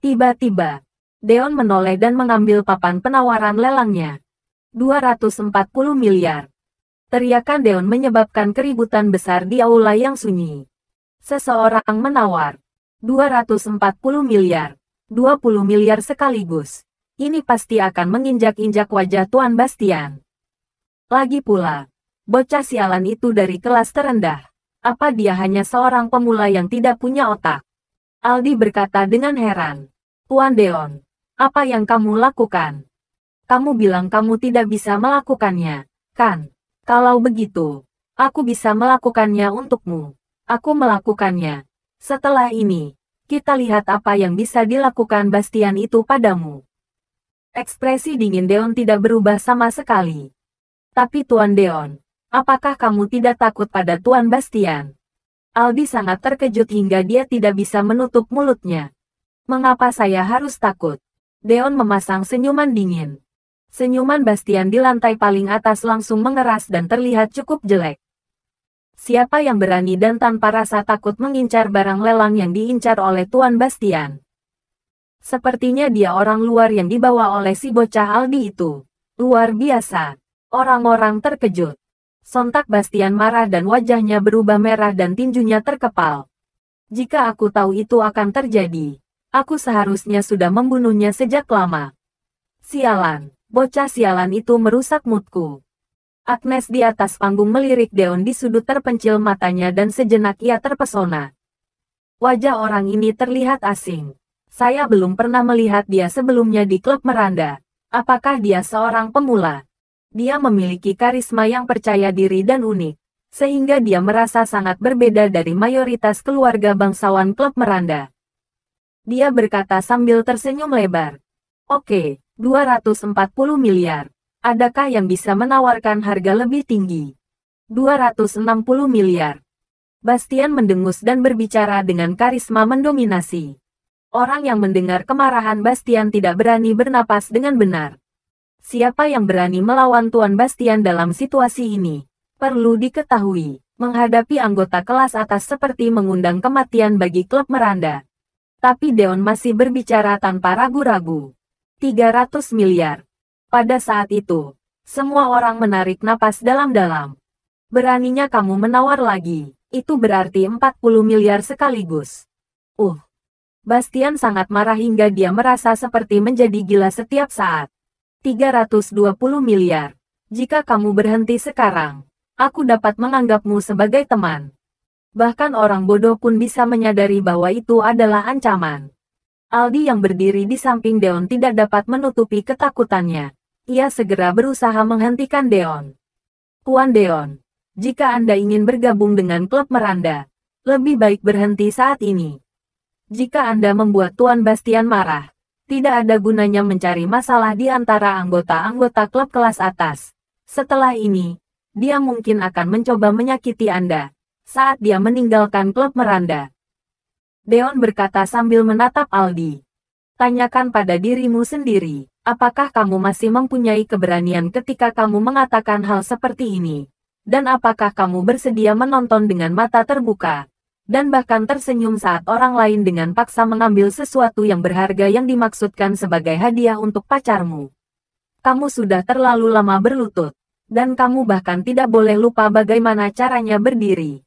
Tiba-tiba, Deon menoleh dan mengambil papan penawaran lelangnya. 240 miliar. Teriakan Deon menyebabkan keributan besar di aula yang sunyi. Seseorang menawar. 240 miliar. 20 miliar sekaligus. Ini pasti akan menginjak-injak wajah Tuan Bastian. Lagi pula, bocah sialan itu dari kelas terendah. Apa dia hanya seorang pemula yang tidak punya otak? Aldi berkata dengan heran. Tuan Deon, apa yang kamu lakukan? Kamu bilang kamu tidak bisa melakukannya, kan? Kalau begitu, aku bisa melakukannya untukmu. Aku melakukannya. Setelah ini, Kita lihat apa yang bisa dilakukan Bastian itu padamu. Ekspresi dingin Deon tidak berubah sama sekali. Tapi Tuan Deon, apakah kamu tidak takut pada Tuan Bastian? Aldi sangat terkejut hingga dia tidak bisa menutup mulutnya. Mengapa saya harus takut? Deon memasang senyuman dingin. Senyuman Bastian di lantai paling atas langsung mengeras dan terlihat cukup jelek. Siapa yang berani dan tanpa rasa takut mengincar barang lelang yang diincar oleh Tuan Bastian? Sepertinya dia orang luar yang dibawa oleh si bocah Aldi itu. Luar biasa. Orang-orang terkejut. Sontak Bastian marah dan wajahnya berubah merah dan tinjunya terkepal. Jika aku tahu itu akan terjadi, aku seharusnya sudah membunuhnya sejak lama. Sialan, bocah sialan itu merusak moodku. Agnes di atas panggung melirik Deon di sudut terpencil matanya dan sejenak ia terpesona. Wajah orang ini terlihat asing. Saya belum pernah melihat dia sebelumnya di klub Meranda. Apakah dia seorang pemula? Dia memiliki karisma yang percaya diri dan unik, sehingga dia merasa sangat berbeda dari mayoritas keluarga bangsawan klub Meranda. Dia berkata sambil tersenyum lebar. Oke, 240 miliar. Adakah yang bisa menawarkan harga lebih tinggi? 260 miliar. Bastian mendengus dan berbicara dengan karisma mendominasi. Orang yang mendengar kemarahan Bastian tidak berani bernapas dengan benar. Siapa yang berani melawan Tuan Bastian dalam situasi ini? Perlu diketahui, menghadapi anggota kelas atas seperti mengundang kematian bagi klub Meranda. Tapi Deon masih berbicara tanpa ragu-ragu. 300 miliar. Pada saat itu, semua orang menarik napas dalam-dalam. Beraninya kamu menawar lagi, itu berarti 40 miliar sekaligus. Bastian sangat marah hingga dia merasa seperti menjadi gila setiap saat. 320 miliar. Jika kamu berhenti sekarang, aku dapat menganggapmu sebagai teman. Bahkan orang bodoh pun bisa menyadari bahwa itu adalah ancaman. Aldi yang berdiri di samping Deon tidak dapat menutupi ketakutannya. Ia segera berusaha menghentikan Deon. Tuan Deon, jika Anda ingin bergabung dengan klub Meranda, lebih baik berhenti saat ini. Jika Anda membuat Tuan Bastian marah, tidak ada gunanya mencari masalah di antara anggota-anggota klub kelas atas. Setelah ini, dia mungkin akan mencoba menyakiti Anda saat dia meninggalkan klub Meranda. Deon berkata sambil menatap Aldi. Tanyakan pada dirimu sendiri, apakah kamu masih mempunyai keberanian ketika kamu mengatakan hal seperti ini? Dan apakah kamu bersedia menonton dengan mata terbuka? Dan bahkan tersenyum saat orang lain dengan paksa mengambil sesuatu yang berharga yang dimaksudkan sebagai hadiah untuk pacarmu? Kamu sudah terlalu lama berlutut. Dan kamu bahkan tidak boleh lupa bagaimana caranya berdiri.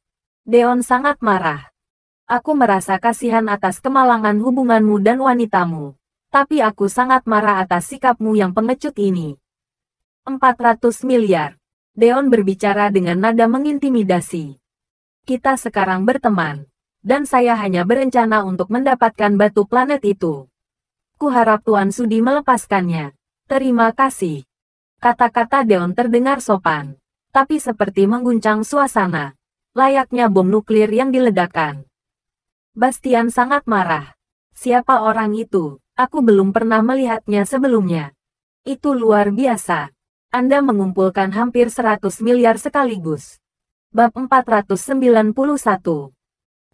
Deon sangat marah. Aku merasa kasihan atas kemalangan hubunganmu dan wanitamu. Tapi aku sangat marah atas sikapmu yang pengecut ini. 400 miliar. Deon berbicara dengan nada mengintimidasi. Kita sekarang berteman. Dan saya hanya berencana untuk mendapatkan batu planet itu. Kuharap Tuan sudi melepaskannya. Terima kasih. Kata-kata Deon terdengar sopan. Tapi seperti mengguncang suasana. Layaknya bom nuklir yang diledakkan. Bastian sangat marah. Siapa orang itu? Aku belum pernah melihatnya sebelumnya. Itu luar biasa. Anda mengumpulkan hampir 100 miliar sekaligus. Bab 491.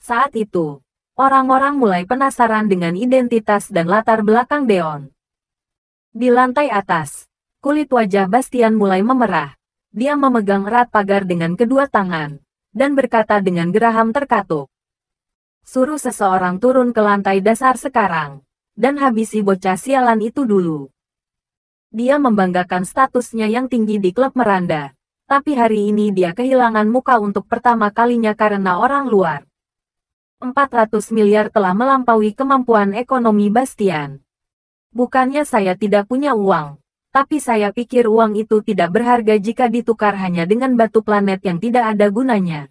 Saat itu, orang-orang mulai penasaran dengan identitas dan latar belakang Deon. Di lantai atas, kulit wajah Bastian mulai memerah. Dia memegang erat pagar dengan kedua tangan, dan berkata dengan geraham terkatuk. Suruh seseorang turun ke lantai dasar sekarang, dan habisi bocah sialan itu dulu. Dia membanggakan statusnya yang tinggi di klub Meranda, tapi hari ini dia kehilangan muka untuk pertama kalinya karena orang luar. 400 miliar telah melampaui kemampuan ekonomi Bastian. Bukannya saya tidak punya uang, tapi saya pikir uang itu tidak berharga jika ditukar hanya dengan batu planet yang tidak ada gunanya.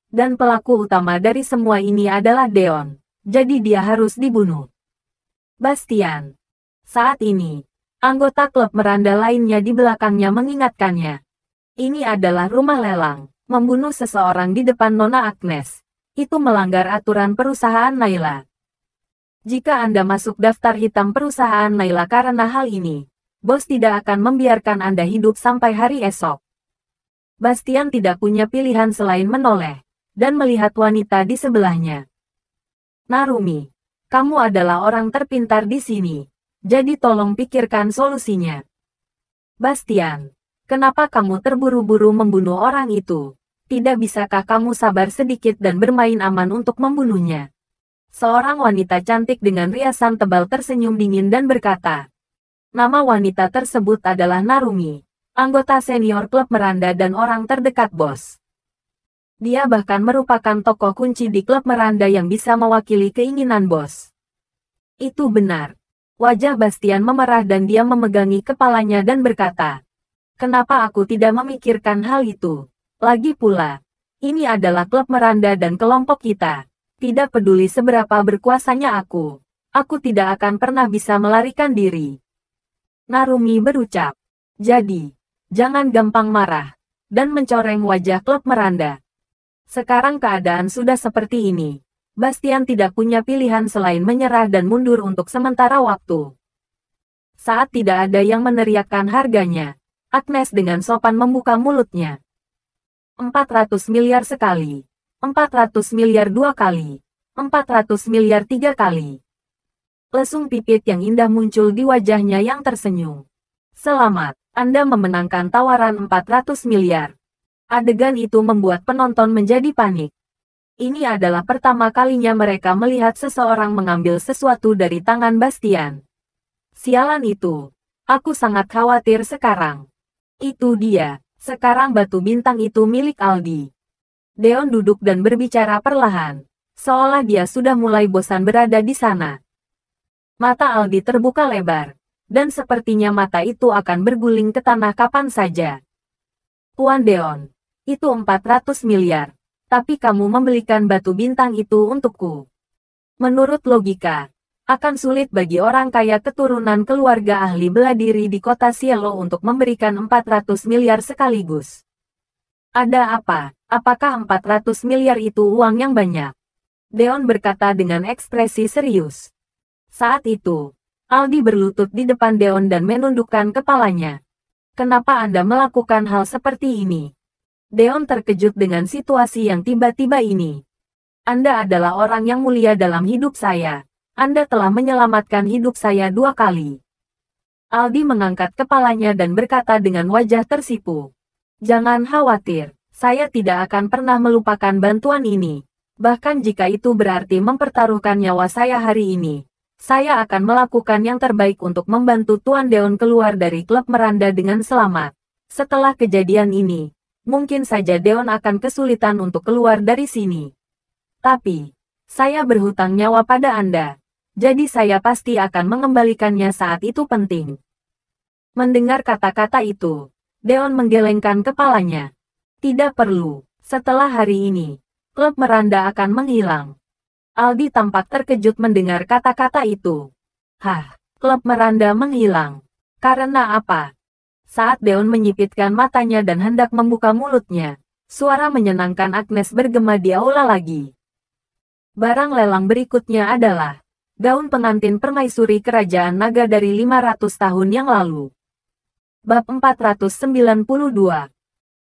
Dan pelaku utama dari semua ini adalah Deon, jadi dia harus dibunuh. Bastian. Saat ini, anggota klub Meranda lainnya di belakangnya mengingatkannya. Ini adalah rumah lelang. Membunuh seseorang di depan Nona Agnes. Itu melanggar aturan perusahaan Naila. Jika Anda masuk daftar hitam perusahaan Naila karena hal ini, bos tidak akan membiarkan Anda hidup sampai hari esok. Bastian tidak punya pilihan selain menoleh dan melihat wanita di sebelahnya. Narumi, kamu adalah orang terpintar di sini, jadi tolong pikirkan solusinya. Bastian, kenapa kamu terburu-buru membunuh orang itu? Tidak bisakah kamu sabar sedikit dan bermain aman untuk membunuhnya? Seorang wanita cantik dengan riasan tebal tersenyum dingin dan berkata, nama wanita tersebut adalah Narumi, anggota senior klub Meranda dan orang terdekat bos. Dia bahkan merupakan tokoh kunci di klub Meranda yang bisa mewakili keinginan bos. Itu benar. Wajah Bastian memerah dan dia memegangi kepalanya dan berkata, kenapa aku tidak memikirkan hal itu? Lagi pula, ini adalah klub Meranda dan kelompok kita. Tidak peduli seberapa berkuasanya aku tidak akan pernah bisa melarikan diri. Narumi berucap. Jadi, jangan gampang marah dan mencoreng wajah klub Meranda. Sekarang keadaan sudah seperti ini. Bastian tidak punya pilihan selain menyerah dan mundur untuk sementara waktu. Saat tidak ada yang meneriakkan harganya, Agnes dengan sopan membuka mulutnya. 400 miliar sekali. 400 miliar 2 kali. 400 miliar 3 kali. Lesung pipit yang indah muncul di wajahnya yang tersenyum. Selamat, Anda memenangkan tawaran 400 miliar. Adegan itu membuat penonton menjadi panik. Ini adalah pertama kalinya mereka melihat seseorang mengambil sesuatu dari tangan Bastian. Sialan itu. Aku sangat khawatir sekarang. Itu dia. Sekarang batu bintang itu milik Aldi. Deon duduk dan berbicara perlahan, seolah dia sudah mulai bosan berada di sana. Mata Aldi terbuka lebar, dan sepertinya mata itu akan berguling ke tanah kapan saja. Tuan Deon, itu 400 miliar, tapi kamu membelikan batu bintang itu untukku. Menurut logika, akan sulit bagi orang kaya keturunan keluarga ahli bela diri di kota Cielo untuk memberikan 400 miliar sekaligus. Ada apa? Apakah 400 miliar itu uang yang banyak? Deon berkata dengan ekspresi serius. Saat itu, Aldi berlutut di depan Deon dan menundukkan kepalanya. Kenapa Anda melakukan hal seperti ini? Deon terkejut dengan situasi yang tiba-tiba ini. Anda adalah orang yang mulia dalam hidup saya. Anda telah menyelamatkan hidup saya 2 kali. Aldi mengangkat kepalanya dan berkata dengan wajah tersipu. Jangan khawatir, saya tidak akan pernah melupakan bantuan ini. Bahkan jika itu berarti mempertaruhkan nyawa saya hari ini, saya akan melakukan yang terbaik untuk membantu Tuan Deon keluar dari klub Meranda dengan selamat. Setelah kejadian ini, mungkin saja Deon akan kesulitan untuk keluar dari sini. Tapi, saya berhutang nyawa pada Anda. Jadi saya pasti akan mengembalikannya saat itu penting. Mendengar kata-kata itu, Deon menggelengkan kepalanya. Tidak perlu, setelah hari ini, klub Meranda akan menghilang. Aldi tampak terkejut mendengar kata-kata itu. Hah, klub Meranda menghilang. Karena apa? Saat Deon menyipitkan matanya dan hendak membuka mulutnya, suara menyenangkan Agnes bergema di aula lagi. Barang lelang berikutnya adalah gaun pengantin permaisuri kerajaan naga dari 500 tahun yang lalu. Bab 492.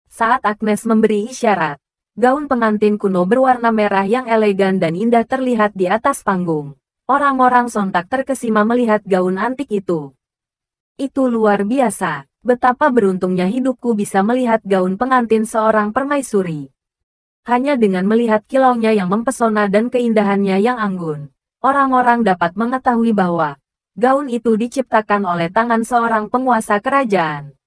Saat Agnes memberi isyarat, gaun pengantin kuno berwarna merah yang elegan dan indah terlihat di atas panggung. Orang-orang sontak terkesima melihat gaun antik itu. Itu luar biasa, betapa beruntungnya hidupku bisa melihat gaun pengantin seorang permaisuri. Hanya dengan melihat kilaunya yang mempesona dan keindahannya yang anggun, orang-orang dapat mengetahui bahwa gaun itu diciptakan oleh tangan seorang penguasa kerajaan.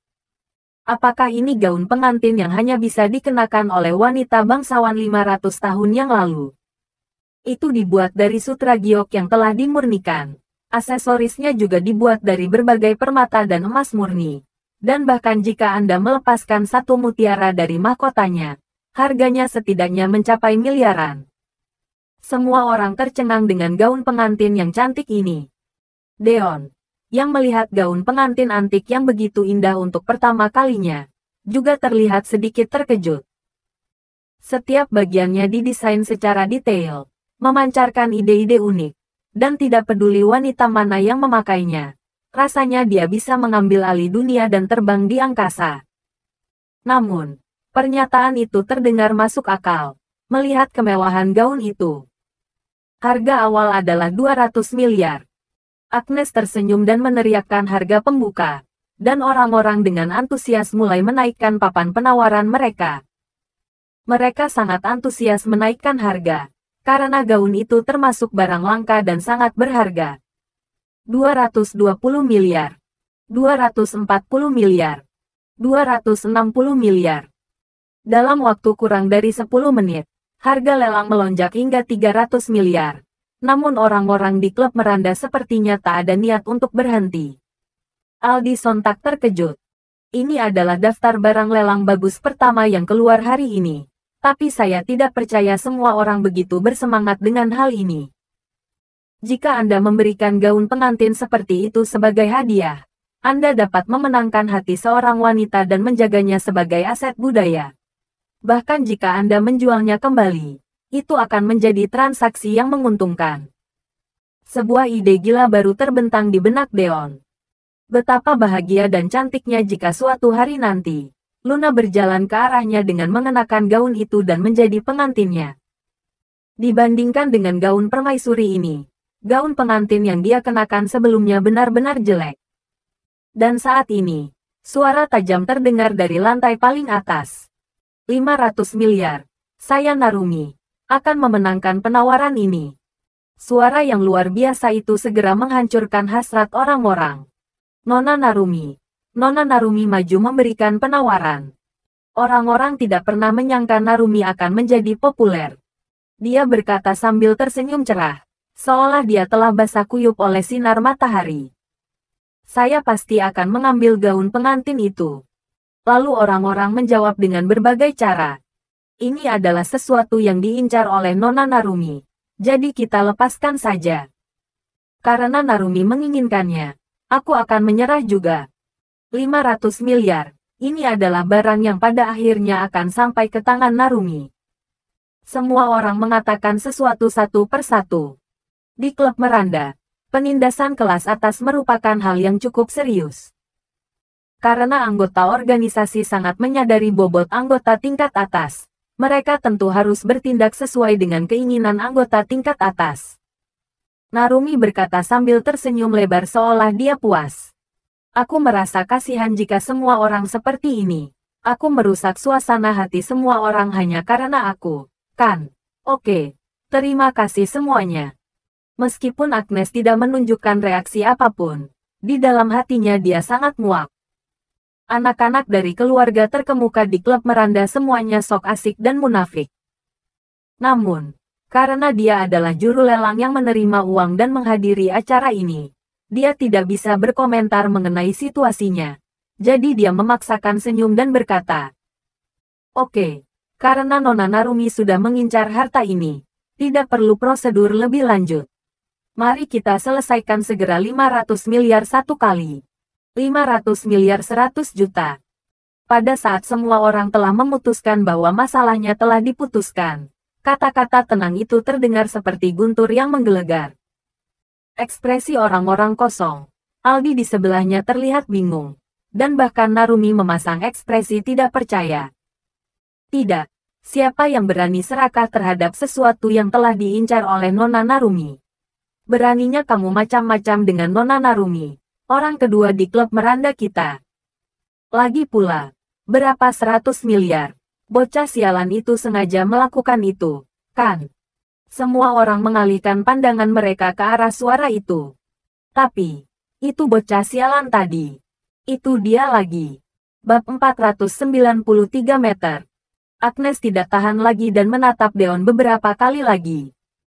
Apakah ini gaun pengantin yang hanya bisa dikenakan oleh wanita bangsawan 500 tahun yang lalu? Itu dibuat dari sutra giok yang telah dimurnikan. Aksesorisnya juga dibuat dari berbagai permata dan emas murni. Dan bahkan jika Anda melepaskan satu mutiara dari mahkotanya, harganya setidaknya mencapai miliaran. Semua orang tercengang dengan gaun pengantin yang cantik ini. Deon, yang melihat gaun pengantin antik yang begitu indah untuk pertama kalinya, juga terlihat sedikit terkejut. Setiap bagiannya didesain secara detail, memancarkan ide-ide unik, dan tidak peduli wanita mana yang memakainya. Rasanya dia bisa mengambil alih dunia dan terbang di angkasa. Namun, pernyataan itu terdengar masuk akal, melihat kemewahan gaun itu. Harga awal adalah 200 miliar. Agnes tersenyum dan meneriakkan harga pembuka, dan orang-orang dengan antusias mulai menaikkan papan penawaran mereka. Mereka sangat antusias menaikkan harga, karena gaun itu termasuk barang langka dan sangat berharga. 220 miliar, 240 miliar, 260 miliar. Dalam waktu kurang dari 10 menit, harga lelang melonjak hingga 300 miliar. Namun orang-orang di klub Meranda sepertinya tak ada niat untuk berhenti. Aldi sontak terkejut. Ini adalah daftar barang lelang bagus pertama yang keluar hari ini. Tapi saya tidak percaya semua orang begitu bersemangat dengan hal ini. Jika Anda memberikan gaun pengantin seperti itu sebagai hadiah, Anda dapat memenangkan hati seorang wanita dan menjaganya sebagai aset budaya. Bahkan jika Anda menjualnya kembali, itu akan menjadi transaksi yang menguntungkan. Sebuah ide gila baru terbentang di benak Deon. Betapa bahagia dan cantiknya jika suatu hari nanti, Luna berjalan ke arahnya dengan mengenakan gaun itu dan menjadi pengantinnya. Dibandingkan dengan gaun permaisuri ini, gaun pengantin yang dia kenakan sebelumnya benar-benar jelek. Dan saat ini, suara tajam terdengar dari lantai paling atas. 500 miliar, saya Narumi, akan memenangkan penawaran ini. Suara yang luar biasa itu segera menghancurkan hasrat orang-orang. Nona Narumi maju memberikan penawaran. Orang-orang tidak pernah menyangka Narumi akan menjadi populer. Dia berkata sambil tersenyum cerah, seolah dia telah basah kuyup oleh sinar matahari. Saya pasti akan mengambil gaun pengantin itu. Lalu orang-orang menjawab dengan berbagai cara. Ini adalah sesuatu yang diincar oleh Nona Narumi. Jadi kita lepaskan saja. Karena Narumi menginginkannya, aku akan menyerah juga. 500 miliar. Ini adalah barang yang pada akhirnya akan sampai ke tangan Narumi. Semua orang mengatakan sesuatu satu persatu. Di klub Meranda, penindasan kelas atas merupakan hal yang cukup serius. Karena anggota organisasi sangat menyadari bobot anggota tingkat atas, mereka tentu harus bertindak sesuai dengan keinginan anggota tingkat atas. Narumi berkata sambil tersenyum lebar seolah dia puas. Aku merasa kasihan jika semua orang seperti ini. Aku merusak suasana hati semua orang hanya karena aku. Kan? Oke. Terima kasih semuanya. Meskipun Agnes tidak menunjukkan reaksi apapun, di dalam hatinya dia sangat muak. Anak-anak dari keluarga terkemuka di klub Meranda semuanya sok asik dan munafik. Namun, karena dia adalah juru lelang yang menerima uang dan menghadiri acara ini, dia tidak bisa berkomentar mengenai situasinya. Jadi dia memaksakan senyum dan berkata, "Oke, karena Nona Narumi sudah mengincar harta ini, tidak perlu prosedur lebih lanjut. Mari kita selesaikan segera 500 miliar satu kali. 500 miliar 100 juta. Pada saat semua orang telah memutuskan bahwa masalahnya telah diputuskan, kata-kata tenang itu terdengar seperti guntur yang menggelegar. Ekspresi orang-orang kosong. Aldi di sebelahnya terlihat bingung. Dan bahkan Narumi memasang ekspresi tidak percaya. Tidak, siapa yang berani serakah terhadap sesuatu yang telah diincar oleh Nona Narumi? Beraninya kamu macam-macam dengan Nona Narumi, orang kedua di klub Meranda kita. Lagi pula, berapa 100 miliar? Bocah sialan itu sengaja melakukan itu, kan? Semua orang mengalihkan pandangan mereka ke arah suara itu. Tapi, itu bocah sialan tadi. Itu dia lagi. Bab 493 meter. Agnes tidak tahan lagi dan menatap Deon beberapa kali lagi.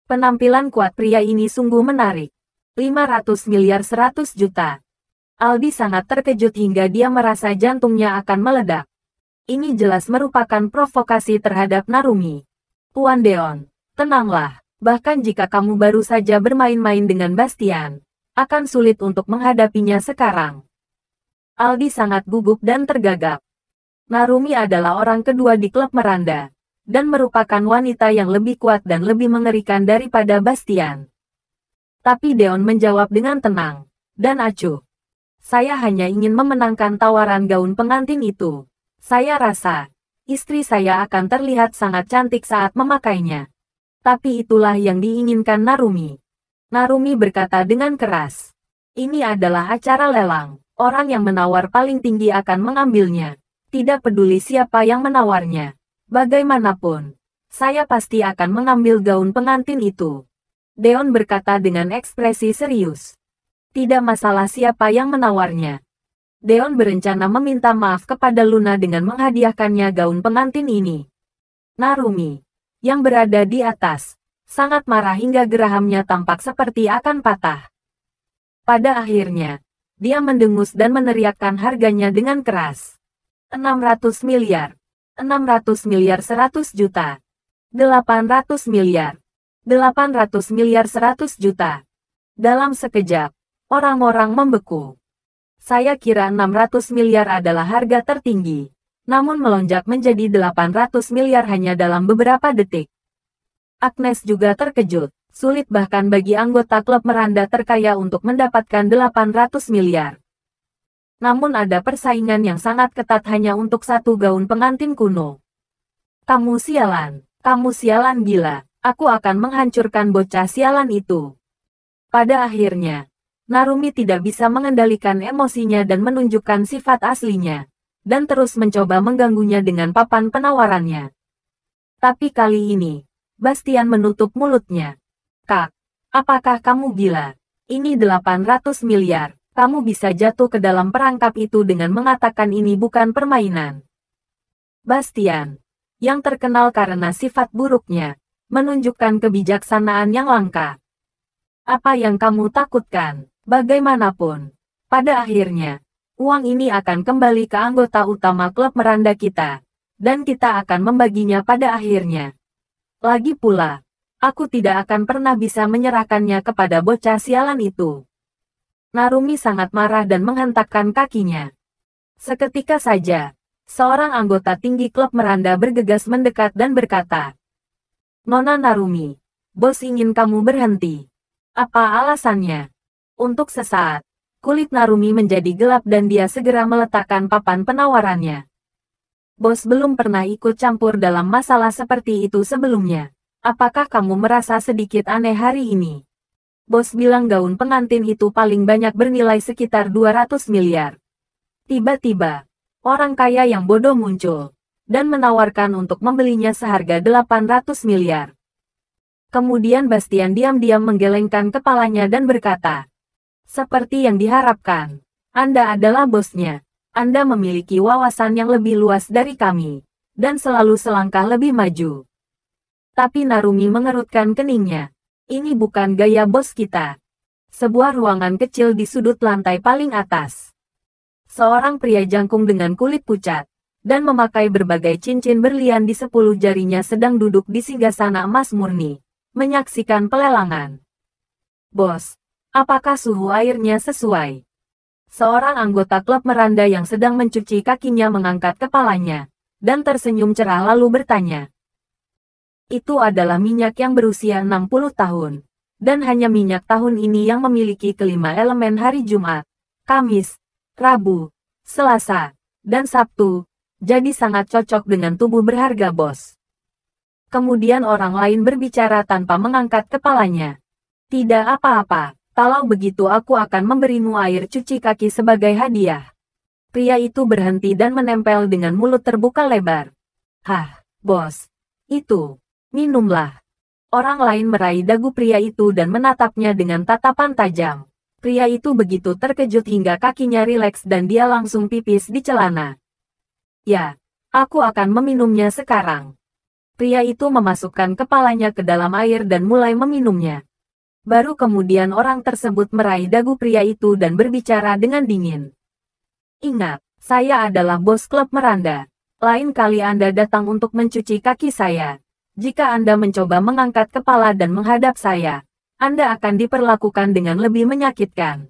Penampilan kuat pria ini sungguh menarik. 500 miliar 100 juta. Aldi sangat terkejut hingga dia merasa jantungnya akan meledak. Ini jelas merupakan provokasi terhadap Narumi. Tuan Deon, tenanglah. Bahkan jika kamu baru saja bermain-main dengan Bastian, akan sulit untuk menghadapinya sekarang. Aldi sangat gugup dan tergagap. Narumi adalah orang kedua di klub Meranda, dan merupakan wanita yang lebih kuat dan lebih mengerikan daripada Bastian. Tapi Deon menjawab dengan tenang dan acuh. Saya hanya ingin memenangkan tawaran gaun pengantin itu. Saya rasa istri saya akan terlihat sangat cantik saat memakainya. Tapi itulah yang diinginkan Narumi. Narumi berkata dengan keras. Ini adalah acara lelang. Orang yang menawar paling tinggi akan mengambilnya. Tidak peduli siapa yang menawarnya. Bagaimanapun, saya pasti akan mengambil gaun pengantin itu. Deon berkata dengan ekspresi serius. Tidak masalah siapa yang menawarnya. Deon berencana meminta maaf kepada Luna dengan menghadiahkannya gaun pengantin ini. Narumi, yang berada di atas, sangat marah hingga gerahamnya tampak seperti akan patah. Pada akhirnya, dia mendengus dan meneriakkan harganya dengan keras. 600 miliar. 600 miliar 100 juta. 800 miliar. 800 miliar 100 juta. Dalam sekejap, orang-orang membeku. Saya kira 600 miliar adalah harga tertinggi, namun melonjak menjadi 800 miliar hanya dalam beberapa detik. Agnes juga terkejut. Sulit bahkan bagi anggota klub Meranda terkaya untuk mendapatkan 800 miliar. Namun ada persaingan yang sangat ketat hanya untuk satu gaun pengantin kuno. Kamu sialan gila. Aku akan menghancurkan bocah sialan itu. Pada akhirnya, Narumi tidak bisa mengendalikan emosinya dan menunjukkan sifat aslinya, dan terus mencoba mengganggunya dengan papan penawarannya. Tapi kali ini, Bastian menutup mulutnya. Kak, apakah kamu gila? Ini 800 miliar, kamu bisa jatuh ke dalam perangkap itu dengan mengatakan ini bukan permainan. Bastian, yang terkenal karena sifat buruknya, menunjukkan kebijaksanaan yang langka. Apa yang kamu takutkan? Bagaimanapun, pada akhirnya, uang ini akan kembali ke anggota utama klub Meranda kita, dan kita akan membaginya pada akhirnya. Lagi pula, aku tidak akan pernah bisa menyerahkannya kepada bocah sialan itu. Narumi sangat marah dan menghentakkan kakinya. Seketika saja, seorang anggota tinggi klub Meranda bergegas mendekat dan berkata, Nona Narumi, bos ingin kamu berhenti. Apa alasannya? Untuk sesaat, kulit Narumi menjadi gelap dan dia segera meletakkan papan penawarannya. Bos belum pernah ikut campur dalam masalah seperti itu sebelumnya. Apakah kamu merasa sedikit aneh hari ini? Bos bilang gaun pengantin itu paling banyak bernilai sekitar 200 miliar. Tiba-tiba, orang kaya yang bodoh muncul, dan menawarkan untuk membelinya seharga 800 miliar. Kemudian Bastian diam-diam menggelengkan kepalanya dan berkata, seperti yang diharapkan, Anda adalah bosnya. Anda memiliki wawasan yang lebih luas dari kami, dan selalu selangkah lebih maju. Tapi Narumi mengerutkan keningnya. Ini bukan gaya bos kita. Sebuah ruangan kecil di sudut lantai paling atas. Seorang pria jangkung dengan kulit pucat, dan memakai berbagai cincin berlian di 10 jarinya sedang duduk di singgasana emas murni, menyaksikan pelelangan. Bos, apakah suhu airnya sesuai? Seorang anggota klub Meranda yang sedang mencuci kakinya mengangkat kepalanya, dan tersenyum cerah lalu bertanya. Itu adalah minyak yang berusia 60 tahun, dan hanya minyak tahun ini yang memiliki kelima elemen hari Jumat, Kamis, Rabu, Selasa, dan Sabtu, jadi sangat cocok dengan tubuh berharga bos. Kemudian orang lain berbicara tanpa mengangkat kepalanya. Tidak apa-apa. Kalau begitu aku akan memberimu air cuci kaki sebagai hadiah. Pria itu berhenti dan menempel dengan mulut terbuka lebar. Hah, bos. Itu. Minumlah. Orang lain meraih dagu pria itu dan menatapnya dengan tatapan tajam. Pria itu begitu terkejut hingga kakinya rileks dan dia langsung pipis di celana. Ya, aku akan meminumnya sekarang. Pria itu memasukkan kepalanya ke dalam air dan mulai meminumnya. Baru kemudian orang tersebut meraih dagu pria itu dan berbicara dengan dingin. Ingat, saya adalah bos klub Meranda. Lain kali Anda datang untuk mencuci kaki saya. Jika Anda mencoba mengangkat kepala dan menghadap saya, Anda akan diperlakukan dengan lebih menyakitkan.